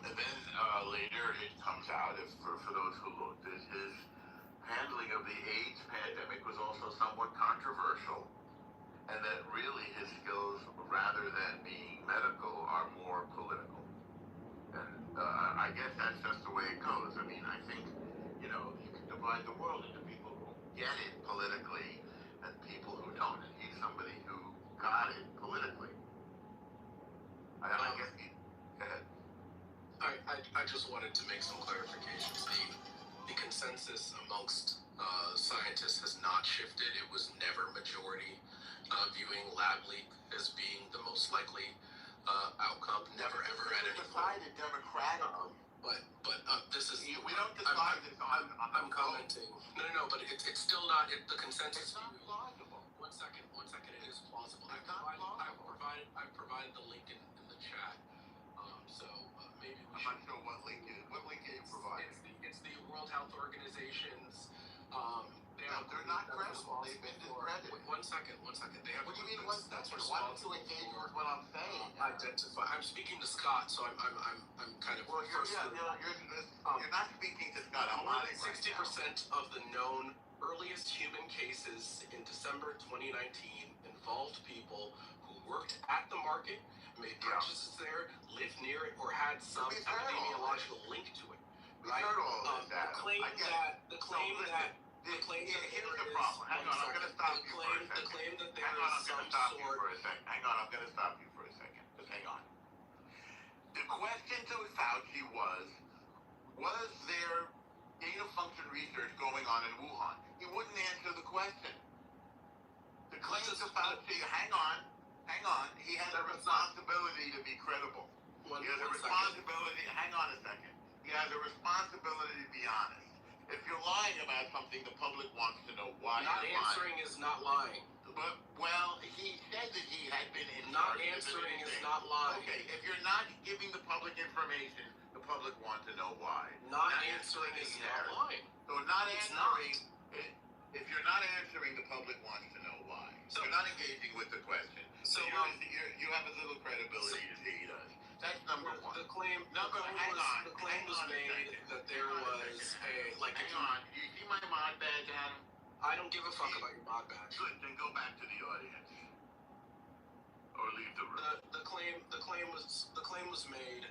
And then later it comes out, for those who looked, that his handling of the AIDS pandemic was also somewhat controversial, and that really his skills, rather than being medical, are more political. And I guess that's just the way it goes. I mean, I think, you can divide the world into people who get it politically and people who don't. And he's somebody who got it politically. I guess he... Go ahead. I just wanted to make some clarifications. The consensus amongst scientists has not shifted. It was never majority viewing lab leak as being the most likely outcome. Never ever at any point. Decided democratically. But this is... We don't decide this on I'm commenting. No, but it's still not... the consensus... It's not plausible. One second. It is plausible. It's not plausible. I've provided the link in the chat. So maybe we I'm should... not sure what link you provided. It's the World Health Organization's... they're not credible. They've been discredited. One second. They have... What do you mean one second? Why don't you engage with what I'm saying? Identify. I'm speaking to Scott, so I'm kind of... Well, you're not speaking to Scott. I'm More than right 60% of the known earliest human cases in December 2019 involved people who worked at the market, made purchases there, lived near it, or had some epidemiological link to it. Right? The claim that here's the problem. Hang on, I'm going to stop you for a second. The claim that there Hang on, is some sort... Hang on, I'm going to stop you for a second. Just hang on. The question to Fauci was there gain-of-function research going on in Wuhan? He wouldn't answer the question. The claim to Fauci, hang on, he has a responsibility to be credible. He has a responsibility, hang on a second. He has a responsibility to be honest. If you're lying about something, the public wants to know why Not you're answering lying. is not lying. But, well, he said that he had been in Not charge of answering is anything. not lying. Okay, if you're not giving the public information, the public want to know why. Not answering is not lying. So not It's answering, if you're not answering, the public wants to know why. So- You're not engaging with the question. So, you have as little credibility as he does. That's number one. The claim was made that there was a... Hang on. Do you see my mod badge, Adam? I don't give a fuck about your mod badge. Good, then go back to the audience. Or leave the room. The claim was made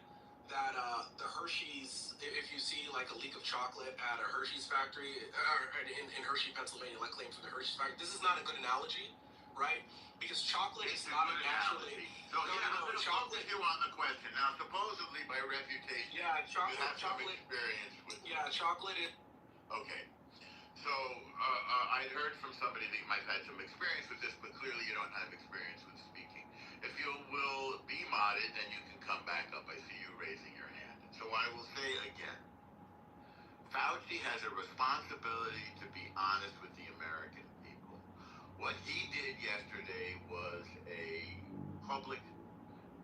that the Hershey's, if you see like a leak of chocolate at a Hershey's factory, or in Hershey, Pennsylvania, like claim from the Hershey's factory, this is not a good analogy, right? Because chocolate is not a naturally... So chocolate. You on the question now. Supposedly by reputation, Yeah, you have some experience with. Yeah, chocolate is... Okay. So I'd heard from somebody that you might have had some experience with this, but clearly you don't have experience with speaking. If you will be modded, then you can come back up. I see you raising your hand. So I will say again, Fauci has a responsibility to be honest with the American people. What he did yesterday was a public,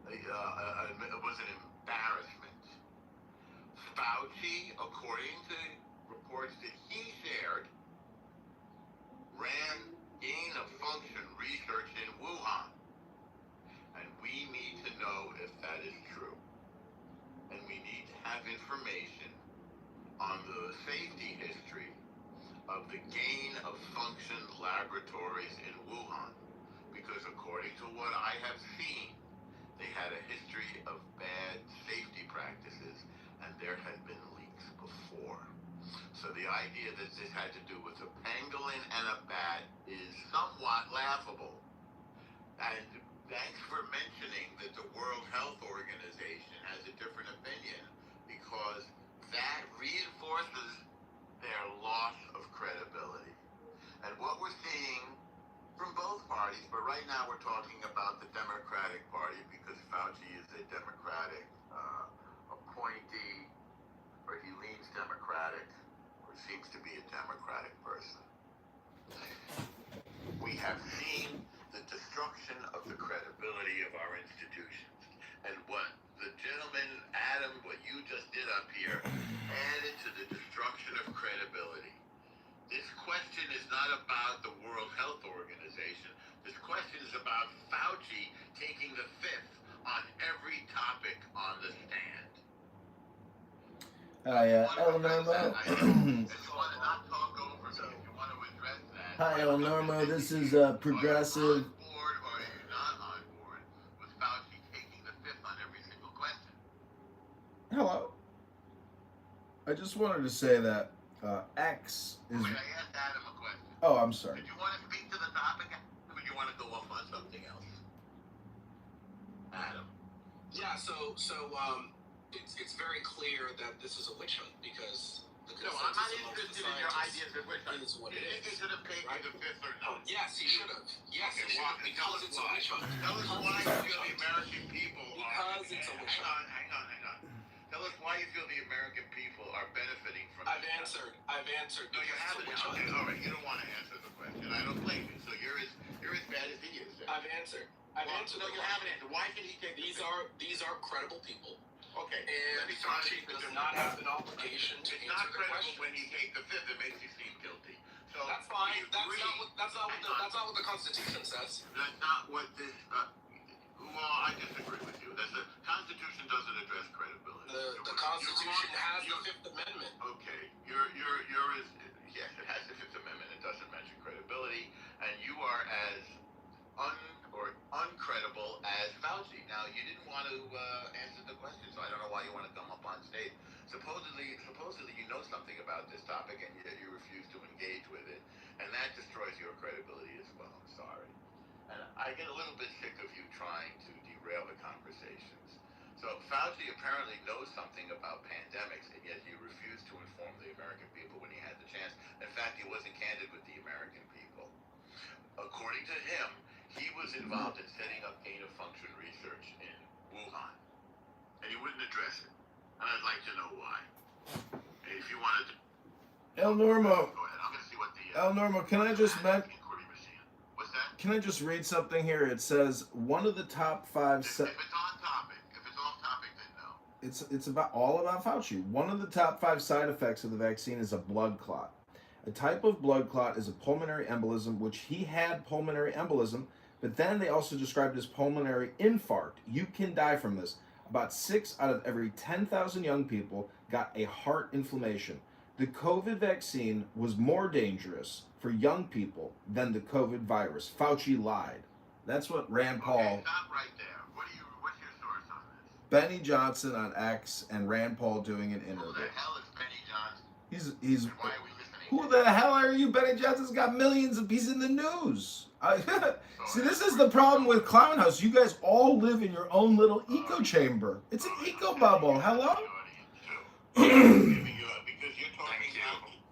it was an embarrassment. Fauci, according to reports that he shared, ran gain-of-function research in Wuhan. And we need to know if that is true. And we need to have information on the safety history of the gain-of-function laboratories in Wuhan. Because according to what I have seen, they had a history of bad safety practices, and there had been leaks before. So the idea that this had to do with a pangolin and a bat is somewhat laughable. And thanks for mentioning that the World Health Organization has a different opinion, because that reinforces their loss of credibility. And what we're seeing from both parties, but right now we're talking about the Democratic Party because Fauci is a Democratic appointee, or he leans Democratic, or seems to be a Democratic person. We have seen the destruction of the credibility of our institutions. And what the gentleman, Adam, what you just did up here, added to the destruction of credibility. This question is not about the World Health Organization. This question is about Fauci taking the fifth on every topic on the stand. Hi, El Normo. If you want to not talk over me, if you want to address that. Hi, El Normo. This is Progressive. Are you on board or are you not on board with Fauci taking the fifth on every single question? Hello. I just wanted to say that X is. Wait, I asked Adam a question. Oh, I'm sorry. Did you want to speak to the topic or do you want to go off on something else? Adam. Yeah, it's very clear that this is a witch hunt because the No, I'm not consensus amongst interested the in your scientists ideas of which one. is what it You think he is. should have taken Right? the fifth or not? Yes, he should have. Yes, Okay, he should have because it's a witch hunt. Tell us why you feel the American people are. Because it's a witch hunt. Hang on. Tell us why you feel the American people are benefiting from I've this. answered. No, you haven't. Okay, all right. You don't want to answer the question. I don't blame you. So you're as bad as he is. Then. I've answered. I've answered. No, you haven't answered. Why should he take These are credible people. Okay. And let me try to Fauci keep it does different. not have an obligation to It's answer not the credible question. when you take the fifth. It makes you seem guilty. So That's fine. you That's agree- not what the Constitution says. That's not what this. Well, I disagree with you. The Constitution doesn't address credibility. The Constitution has the Fifth Amendment. Okay, you're yes, it has the Fifth Amendment. It doesn't mention credibility, and you are as uncredible as Fauci. Now, you didn't want to answer the question, so I don't know why you want to come up on stage. Supposedly, you know something about this topic, and yet you refuse to engage with it, and that destroys your credibility as well. I'm sorry. And I get a little bit sick of you trying to derail the conversations. So Fauci apparently knows something about pandemics, and yet he refused to inform the American people when he had the chance. In fact, he wasn't candid with the American people. According to him, he was involved in setting up gain-of-function research in Wuhan, and he wouldn't address it. And I'd like to know why. And if you wanted to... El Normo. Go ahead. I'm going to see what the... El Normo, can I just inquiry machine. What's that? Can I just read something here? It says one of the top 5. If it's on topic, if it's off topic, then no. It's all about Fauci. One of the top 5 side effects of the vaccine is a blood clot. A type of blood clot is a pulmonary embolism, which he had pulmonary embolism, but then they also described as pulmonary infarct. You can die from this. About 6 out of every 10,000 young people got a heart inflammation. The COVID vaccine was more dangerous for young people than the COVID virus. Fauci lied. That's what Rand Paul... Okay, stop right there. What's your source on this? Benny Johnson on X and Rand Paul doing an Who interview. the hell is Benny Johnson? He's Why are we listening? who the hell are you? Benny Johnson's got millions of he's in the news. See, this is the problem with Clown House. You guys all live in your own little echo chamber. It's an eco bubble. Hello? Because you're talking Thank you.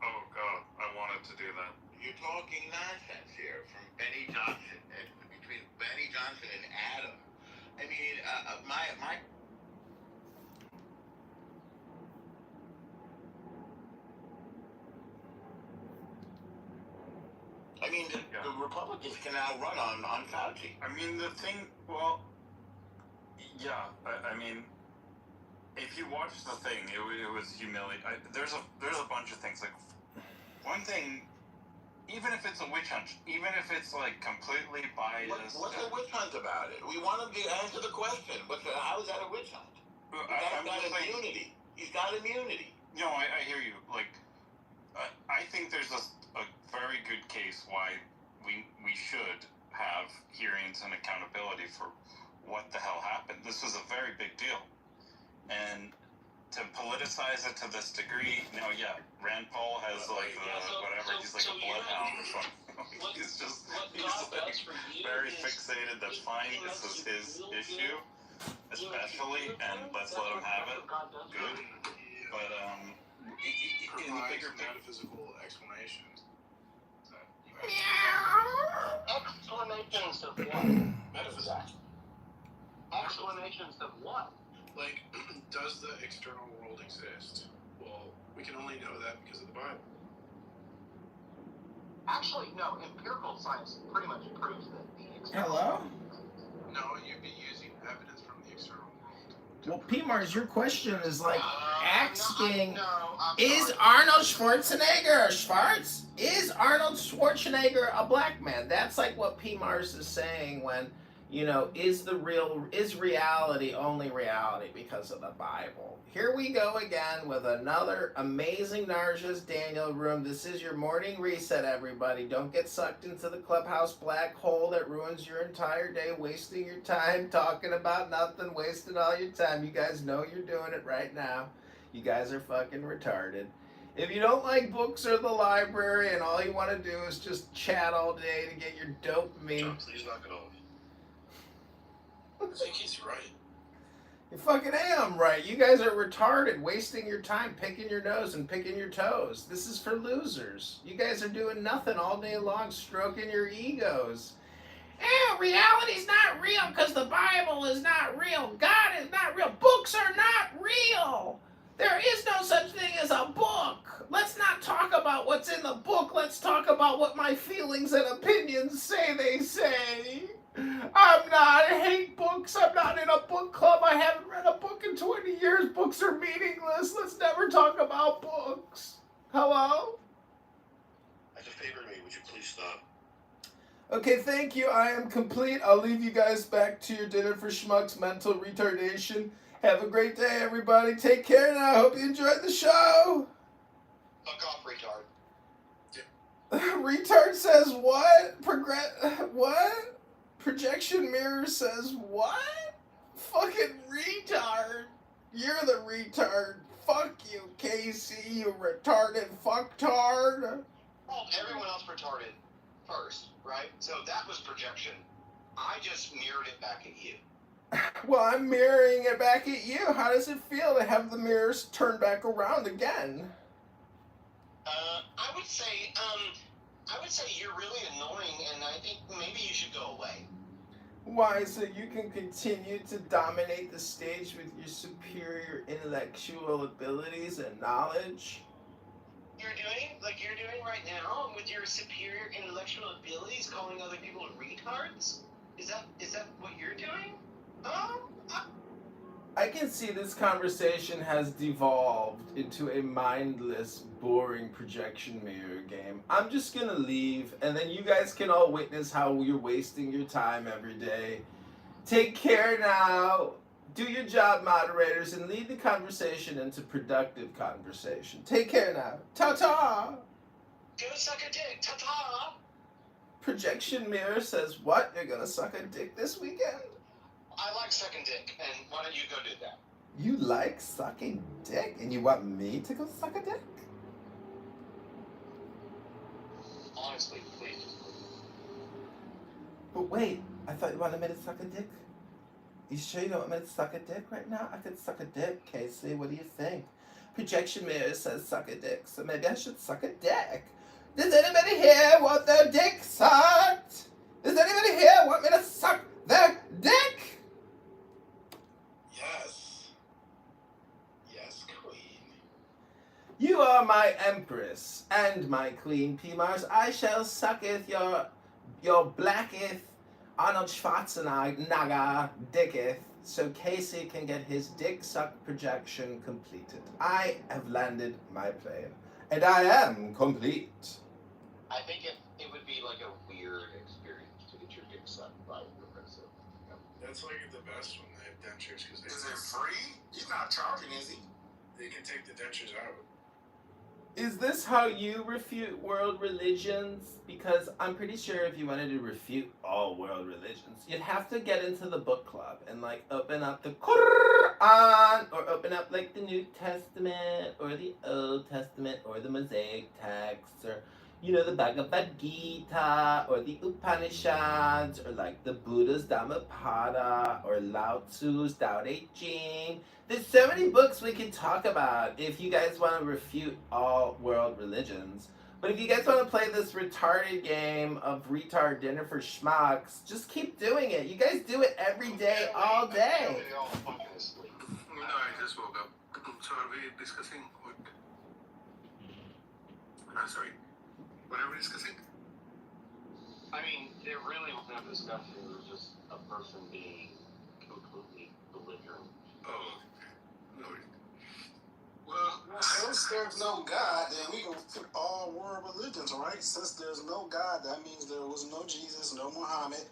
Oh God, I wanted to do that. You're talking nonsense here from Benny Johnson, and between Benny Johnson and Adam. I mean, my. I mean, the Republicans can now run on Fauci. I mean, the thing. Well, yeah. I mean, if you watch the thing, it was humiliating. There's a bunch of things. Like, one thing, even if it's a witch hunt, even if it's like completely biased. What's a witch hunt about it? We want him to answer the question. How is that a witch hunt? I'm He's got just saying. immunity. He's got immunity. No, I hear you. Like, I think there's a very good case why we should have hearings and accountability for what the hell happened. This was a very big deal, and to politicize it to this degree, Rand Paul has he's like a bloodhound or something. he's like very fixated. That's fine. This is his issue, especially, and let's let him have it. Good, but in the bigger picture. Metaphysical explanations. Explanations of what? Metaphysics. Explanations of what? Like, does the external world exist? Well, we can only know that because of the Bible. Actually, no. Empirical science pretty much proves that the external. Hello? No, you'd be using evidence from the external world. Well, P-Mars, your question is like asking, I'm is sorry. Arnold Schwarzenegger Schwartz? Is Arnold Schwarzenegger a black man? That's like what P-Mars is saying when, you know, is reality only reality because of the Bible? Here we go again with another amazing Narja's Daniel room. This is your morning reset, everybody. Don't get sucked into the clubhouse black hole that ruins your entire day, wasting your time talking about nothing, wasting all your time. You guys know you're doing it right now. You guys are fucking retarded. If you don't like books or the library and all you want to do is just chat all day to get your dopamine. John, please knock it off. I think he's right. You fucking am right. You guys are retarded, wasting your time picking your nose and picking your toes. This is for losers. You guys are doing nothing all day long, stroking your egos. Reality's not real because the Bible is not real. God is not real. Books are not real. There is no such thing as a book. Let's not talk about what's in the book. Let's talk about what my feelings and opinions say they say. I hate books. I'm not in a book club. I haven't read a book in 20 years. Books are meaningless. Let's never talk about books. Hello? As a favor to me, would you please stop? Okay, thank you. I am complete. I'll leave you guys back to your dinner for schmucks, mental retardation. Have a great day, everybody. Take care now. I hope you enjoyed the show. Fuck off, retard. Retard says what? What? Projection mirror says what? Fucking retard. You're the retard. Fuck you, Casey, you retarded fucktard. Well, everyone else retarded first, right? So that was projection. I just mirrored it back at you. Well, I'm mirroring it back at you. How does it feel to have the mirrors turn back around again? I would say you're really annoying, and I think maybe you should go away. Why? So you can continue to dominate the stage with your superior intellectual abilities and knowledge? You're doing right now with your superior intellectual abilities, calling other people retards? Is that what you're doing? I can see this conversation has devolved into a mindless, boring projection mirror game. I'm just gonna leave, and then you guys can all witness how you're wasting your time every day. Take care now. Do your job, moderators, and lead the conversation into productive conversation. Take care now. Ta-ta! Go suck a dick. Ta-ta! Projection mirror says what? You're gonna suck a dick this weekend? I like sucking dick, and why don't you go do that? You like sucking dick, and you want me to go suck a dick? Honestly, please. But wait, I thought you wanted me to suck a dick? You sure you don't want me to suck a dick right now? I could suck a dick, Casey. What do you think? Projection mirror says suck a dick, so maybe I should suck a dick. Does anybody here want their dick sucked? Does anybody here want me to suck their dick? Yes. Yes, queen. You are my empress and my queen, P-Mars. I shall sucketh your blacketh Arnold Schwarzenegger dicketh, so Casey can get his dick suck projection completed. I have landed my plane, and I am complete. I think it would be like a weird experience to get your dick sucked by a progressive. That's like the best when they have dentures because Is it free? He's not charging, is he? they can take the dentures out. Is this how you refute world religions? Because I'm pretty sure if you wanted to refute all world religions, you'd have to get into the book club and like open up the Quran, or open up like the New Testament or the Old Testament or the Mosaic texts, or you know, the Bhagavad Gita or the Upanishads, or like the Buddha's Dhammapada or Lao Tzu's Tao Te Ching. There's so many books we could talk about if you guys want to refute all world religions. But if you guys want to play this retarded game of retard dinner for schmucks, just keep doing it. You guys do it every day, all day. They're all fucking asleep. No, I just woke up. So are we discussing what? I'm sorry. What are we discussing? I mean, it really wasn't a discussion. It was just a person being completely belligerent. Oh, no. Well, since there's no God, then we can fit all world religions, right? Since there's no God, that means there was no Jesus, no Muhammad,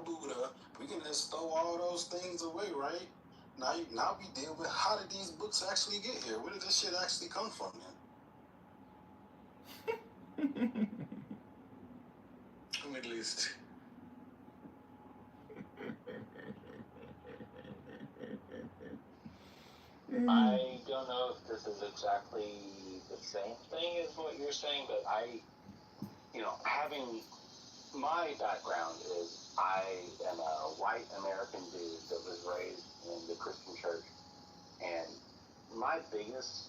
Buddha. We can just throw all those things away, right? Now we deal with how did these books actually get here? Where did this shit actually come from, then? Middle East. I don't know if this is exactly the same thing as what you're saying, but having my background is I am a white American dude that was raised in the Christian church, and my biggest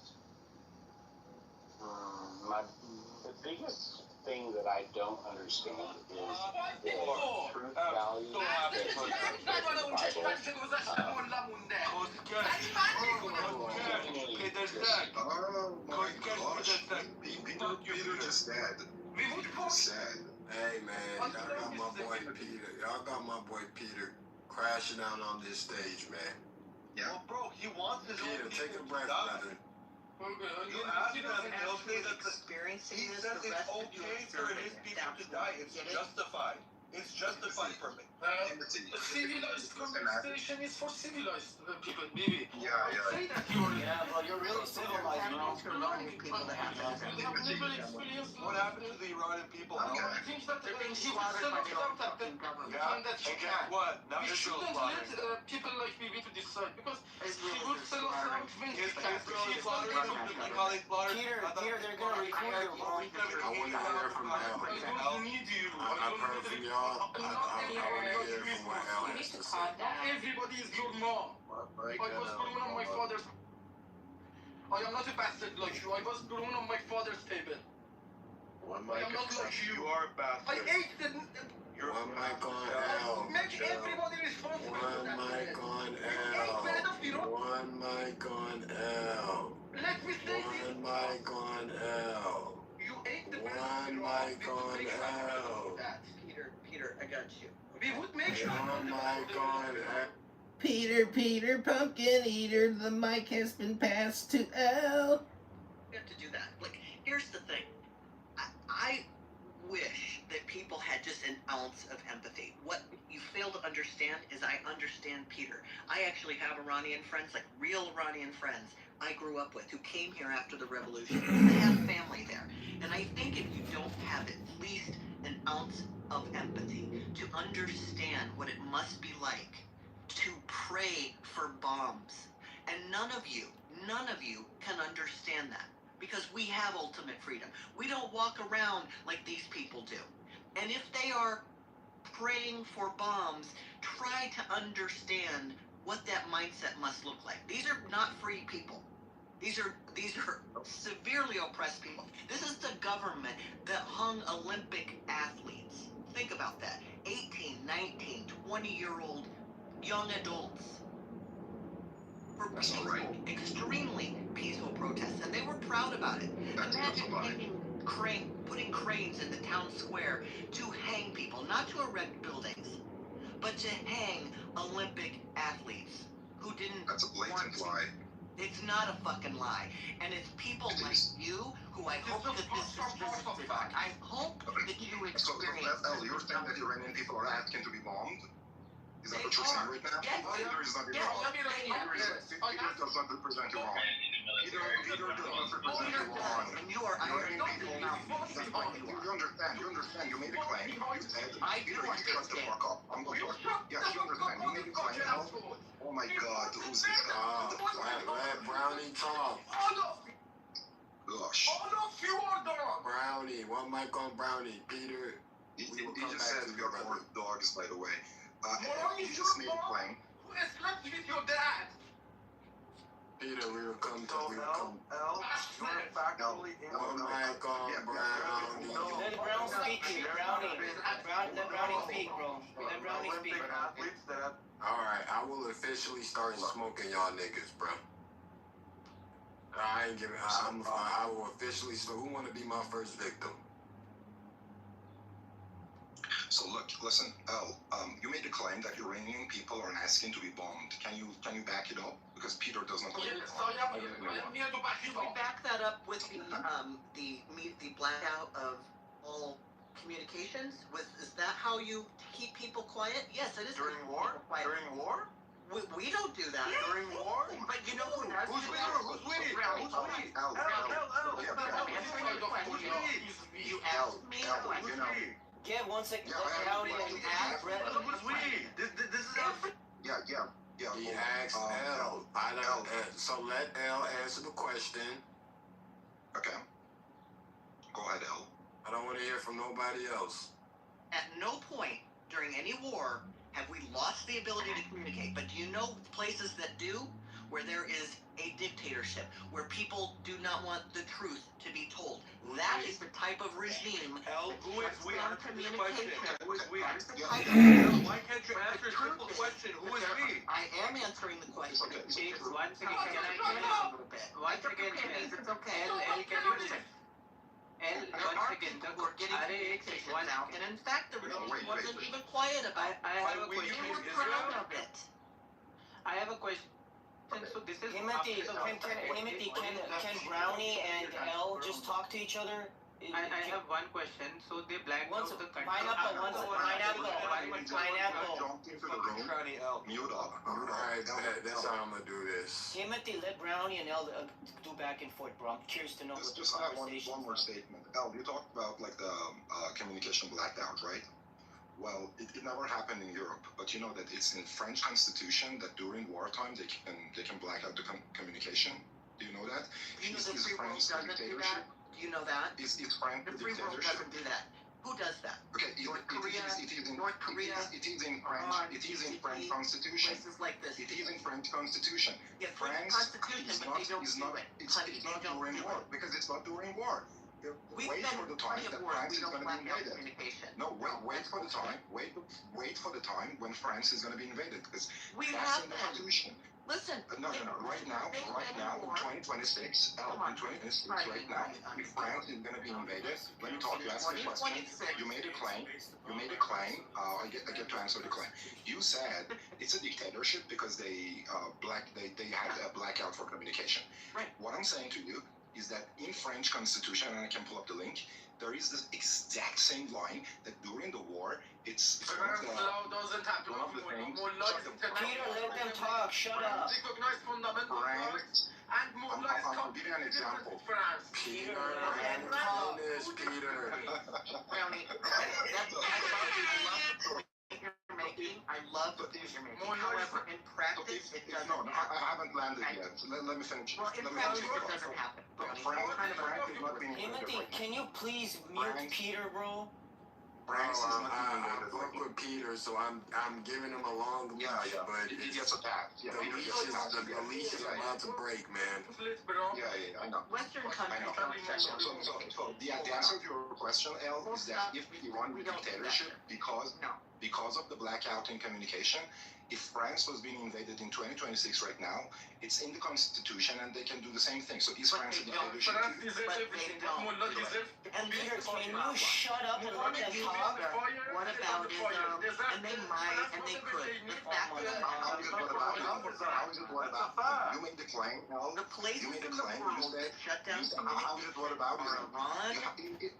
thing that I don't understand is the truth value that Peter just said. Hey man, y'all got my boy Peter. Y'all got my boy Peter crashing out on this stage, man. Yeah. Well, bro, he wants his Peter, own take a people breath, to die. brother. You ask him, he'll say that experiencing he this, says the it's rest of you okay for his people to die. It's justified. It's justified for me. Civilized conversation is for civilized people, maybe. Yeah. Say that well, you're really civilized, bro. People that have have never experienced What happened to the Iranian people? Okay. I think that They're being he slaughtered will by sell their own us out fucking government. Yeah. that And guess what? Now we Israel's shouldn't slaughtering. let people like me to decide because Israel he is would just sell us slaughtering. out when Is he can. Israel He's slaughtering not them? able to. Like how they slaughtered? Peter, I thought Peter, they're gonna record you, bro. I want to hear from hell. I don't need you. I've heard from y'all. I want to hear from what hell has to say. Everybody is your mom. I was grown on my father's. I am not a bastard like you. I was grown on my father's table. One I am not like You you. are a I bastard. ate the. One mic on hell. Make everybody responsible for One that. mic on You ate bread L. of your own. One mic on L. Let me say this. One mic on L. You ate the bread One of your own. mic We would on make sure L. of that. Peter, I got you. We would make sure. One mic on L. Peter, pumpkin eater, the mic has been passed to L. You have to do that. Like, here's the thing. I wish that people had just an ounce of empathy. What you fail to understand is I understand Peter. I actually have Iranian friends, like real Iranian friends I grew up with who came here after the revolution. They have family there. And I think if you don't have at least an ounce of empathy to understand what it must be like to pray for bombs, and none of you can understand that. Because we have ultimate freedom. We don't walk around like these people do. And if they are praying for bombs, try to understand what that mindset must look like. These are not free people. These are severely oppressed people. This is the government that hung Olympic athletes. Think about that. 18, 19, 20-year-old young adults. For That's peaceful, all right. extremely peaceful protests, and they were proud about it. That's Imagine all right. putting cranes in the town square to hang people, not to erect buildings, but to hang Olympic athletes who didn't. That's a blatant lie. It's not a fucking lie, and it's people like you who I hope that this is visited on. I hope that you experience. So, you're saying that Iranian people are asking to be bombed? Is that They what you're saying are. right now? Yes, they Peter is not yes, wrong. they are. Peter does not represent Iran. Peter does not represent Peter Iran. does, and you are Iranian Irish. people, Now, you understand, you made a claim, you said, I do Peter, you shut the understand. fuck up. I'm going to talk. Yes, you understand, you made a claim. Oh my god, who's this guy? Let Brownie talk. Gosh. Brownie, one mic on Brownie. Peter, He we will come just back said to we you, are brother. four dogs, by the way. He just made a claim. Who has slept with your dad? Peter, we will come to So you. L, you're factually One mic on Brownie. Let Brown speak, let Brownie speak, bro. Let Brownie speak. Olympic athletes that have Alright, I will officially start smoking y'all niggas, bro. I ain't giving. I will officially. So, who want to be my first victim? So look, listen, Al, you made a claim that Iranian people are asking to be bombed. Can you back it up? Because Peter does not. We back that up with the blackout of all communications. Is that how you keep people quiet? Yes, it is. During war? During war? We don't do that. During war? But you know who does? Who's we? Who's we? Who's we? Al, You asked me. Get 1 second. Yeah, Let I have Brownie a and question. Brett. Who's we? This is L. Yeah. He asked L. I don't. So let L answer the question. Okay. Go ahead, Al. I don't want to hear from nobody else. At no point during any war have we lost the ability to communicate. But do you know places that do? Where there is a dictatorship, where people do not want the truth to be told. That is the type of regime. L, who is we? Answer this question. Who is we? That's the Yeah. type of Why can't you answer a simple question? Who is we? I am answering the question. Okay. Once again, Once can again, I once again, it's okay. L, can you listen? L, once again, We're getting communications out, and in fact, the regime wasn't even quiet about it. I have a We question. use They were proud of it. I have a question. So this is Timothy, after the can Brownie and L just talk to each other? I have one question. So they blacked out the country. Pineapple. Jump into the room. L. Mute up. Alright, that's how I'm gonna do this. Timothy, let Brownie and L do back and forth, bro. I'm curious to know what the Just have conversation. one more statement. Al, you talked about like the communication blackout, right? Well, it never happened in Europe, but you know that it's in French Constitution that during wartime they can black out the communication. Do you know that? You know Is the free world France doesn't do dictatorship? that? Do you know that? Is France The a free world dictatorship? doesn't do that. Who does that? Okay, it is in French Constitution. Places like this. It is in French Constitution. Yeah, France Constitution, is but not they don't do it. it's not during war because it's not during war. We've Wait been for the in time plenty that of wars. France We is don't going to black be out invaded. communication. No, wait for the time. Wait for the time when France is going to be invaded because We that's have in the been. Constitution. Listen. No. Right now, in 2026, in 2026, right now, if France is going to be invaded, let me talk. You asked me a question. You made a claim. I get to answer the claim. You said it's a dictatorship because they had a blackout for communication. Right. What I'm saying to you is that in French Constitution, and I can pull up the link, there is this exact same line that during the war, it's one of the things. Peter, let them talk. Shut up. France. I'll give you an example. Peter, let them talk. Peter. Brownie, that's the point you're making. I love the point you're making. However, in practice, it doesn't No, happen. I haven't landed yet. Let me finish. Well, in Let me practice, finish. it doesn't happen. Brownie. France is not being Timothy, invaded. can you please mute Peter, bro? France is not being I invaded. work with Peter, so I'm giving him a long leash, Yeah. but He gets attacked. Yeah, the he leash gets attacked. is about to break, man. Yeah, I know. Western I countries know. don't accept So the answer to your question, El, is that if Iran We was don't do that. dictatorship No. because of the blackout in communication, if France was being invaded in 2026 right now, it's in the Constitution and they can do the same thing. So is But France a they don't. dictatorship too? But they don't do it. And Peter, can you shut up and let them talk? What about and they might, and they could. The fact of the How matter is is, it what about? You made the claim, El. the places You made a in the claim. world You said, that shut down how is it what about? are Iran,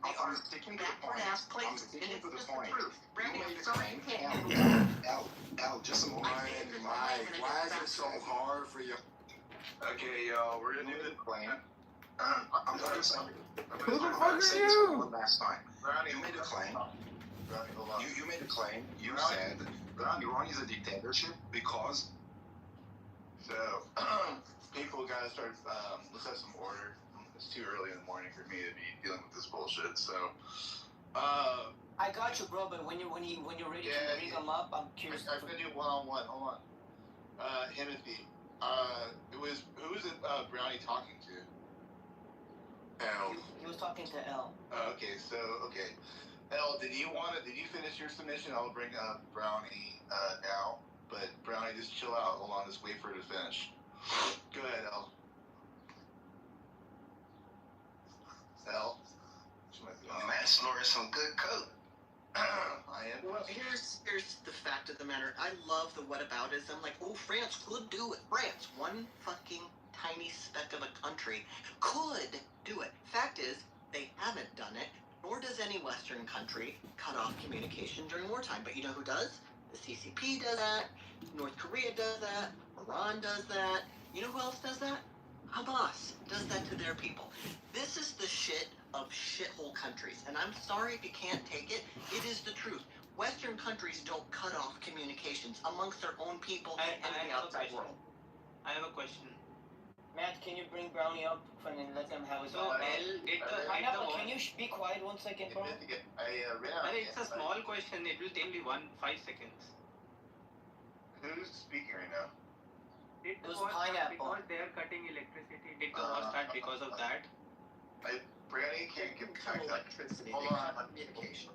I'm sticking to the point. backward-ass I'm places, and sticking it's to the just point. the truth. You Brandon, made I'm a sorry claim. you can't handle that. L, just a moment. Why is it so hard for you? Okay, yo, we're gonna do the this. claim. I'm going to say. Who the fuck are you? One last time. Brownie, You made a claim. Brownie, hold on. You made a claim. You Brownie. said that Iran is a dictatorship because. So, people gotta start, let's have some order. It's too early in the morning for me to be dealing with this bullshit, so, I got you, bro. But when you're ready Yeah, to bring them up, I'm curious. I'm gonna do one-on-one, hold on. Timothy, who is it, Brownie talking to? L. He was talking to L. Okay. Elle, did you finish your submission? I'll bring up Brownie, now. But Brownie, just chill out. Hold on, just wait for her to finish. Go ahead, Elle. Elle? She might be on. Man, snoring some good coke. I am here's the fact of the matter. I love the whataboutism. Like, oh, France could do it. France, one fucking tiny speck of a country, could do it. Fact is, they haven't done it, nor does any Western country cut off communication during wartime. But you know who does? The CCP does that. North Korea does that. Iran does that. You know who else does that? Hamas does that to their people. This is the shit of shithole countries. And I'm sorry if you can't take it. It is the truth. Western countries don't cut off communications amongst their own people and the outside world. I have a question. Matt, can you bring Brownie up and let them have his own? Pineapple, can you be quiet 1 second, bro? It's a small question. It will take only 5 seconds. Who's speaking right now? It was Pineapple. Because they are cutting electricity. Did the war start because of that? Brownie can't give Electricity, Hold they on. cut communication.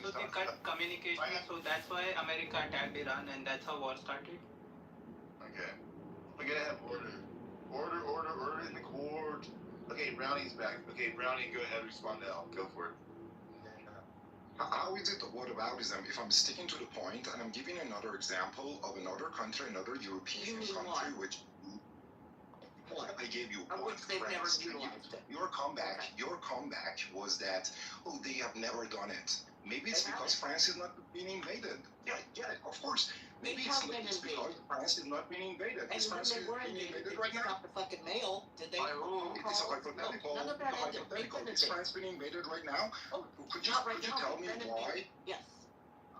So they cut communication. So that's why America attacked Iran, and that's how war started. Okay. We're gonna have order. Order in the court. Okay, Brownie's back. Okay, Brownie, go ahead, respond now. Go for it. How is it whataboutism if I'm sticking to the point and I'm giving another example of another country, another European country, which I gave you one, Which they've never France. utilized it. Your comeback was that, oh, they have never done it. Maybe it's because France is not being invaded. Yeah, of course. Maybe it's because France is not being invaded. And Is when France they were being invaded, invaded they right now? stopped the fucking mail. Did they? It's a hypothetical. None of that happened. They've been Is invaded. France being invaded right now? Oh, Could you not right now. tell me They've been why? invaded. Yes.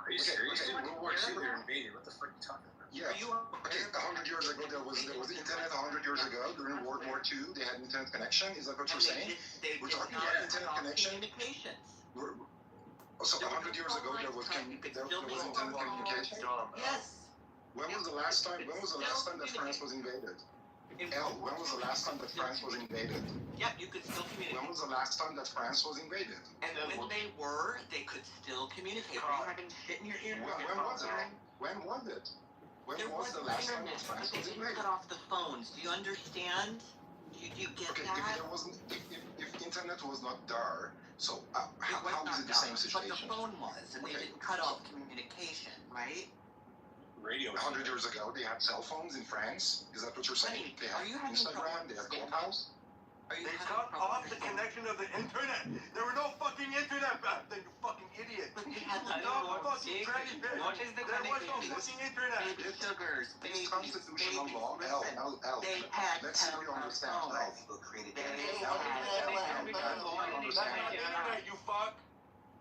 Are you serious? In World War II, they were invaded. What the fuck are you talking about? Yeah. Okay, 100 years ago there was internet. 100 years ago during World War II, they had internet connection. Is that what you're saying? We're talking about internet connection. Communications. So 100 years ago there was internet communication. Yes. When was the last time that France was invaded? When was the last time that France was invaded? Yep, you could still communicate. When was the last time that France was invaded? And when they could still communicate. Were you having shit in your ear? When was it? When was it? When There was the wasn't last time internet, that France but was they didn't invaded? cut off the phones. Do you understand? You get Okay, that? if internet was not there, so how is it the same situation? But the phone was, and they didn't cut off communication, right? Radio. 100 years ago, they had cell phones in France. Is that what you're saying? They Are had you having Instagram, they had Clubhouse. Are you They having cut trouble off the understanding? connection of the internet. There were no fucking internet back then, you fucking idiot. But they had I the don't know No what fucking tranny bitch. What is the There was no connectivity? fucking internet. baby sugars, It's babies, constitutional law. listen. They had Let's see if you telephone understand. phones. People created They That's had not internet, you fuck.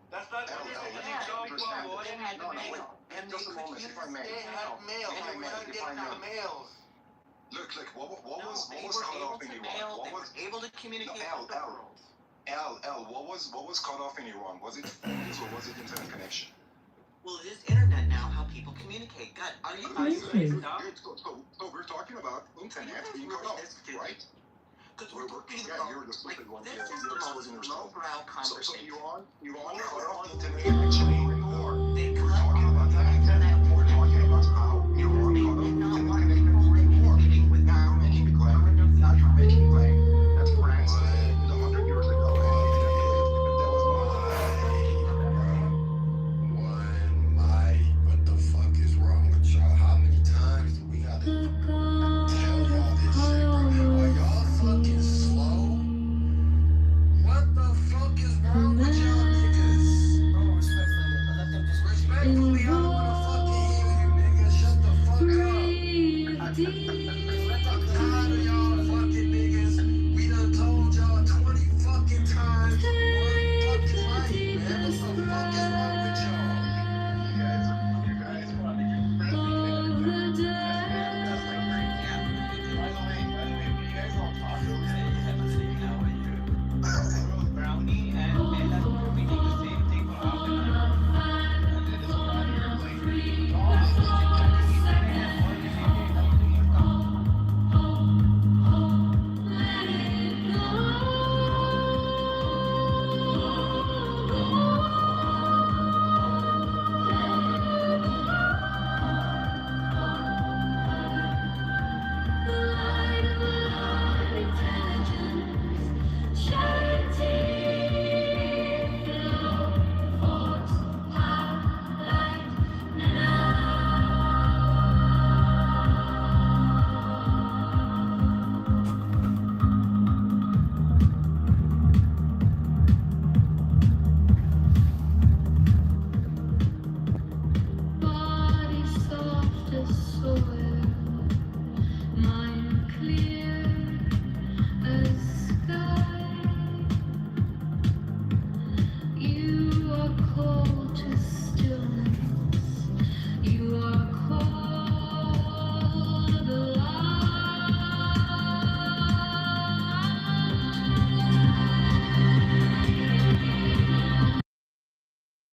That's not internet. You dumb fuck. They had No, mail. And they just a could moment, use if I may. They had mail. If I They were may, not if getting I the may. mails. Look, what No, was they cut were able off in to Iran? mail. What They was were able to communicate No, with the world. what was cut off in Iran? Was it phones or was it internet connection? Well, it is internet now. How people communicate. God, are you? Good. So we're talking about internet being cut off, right? Because we're talking Yeah, about you're the stupid one. this Yeah, is you're the supposed most to understand. lowbrow So conversation. Iran cut off the internet connection during the war. They We're cut talking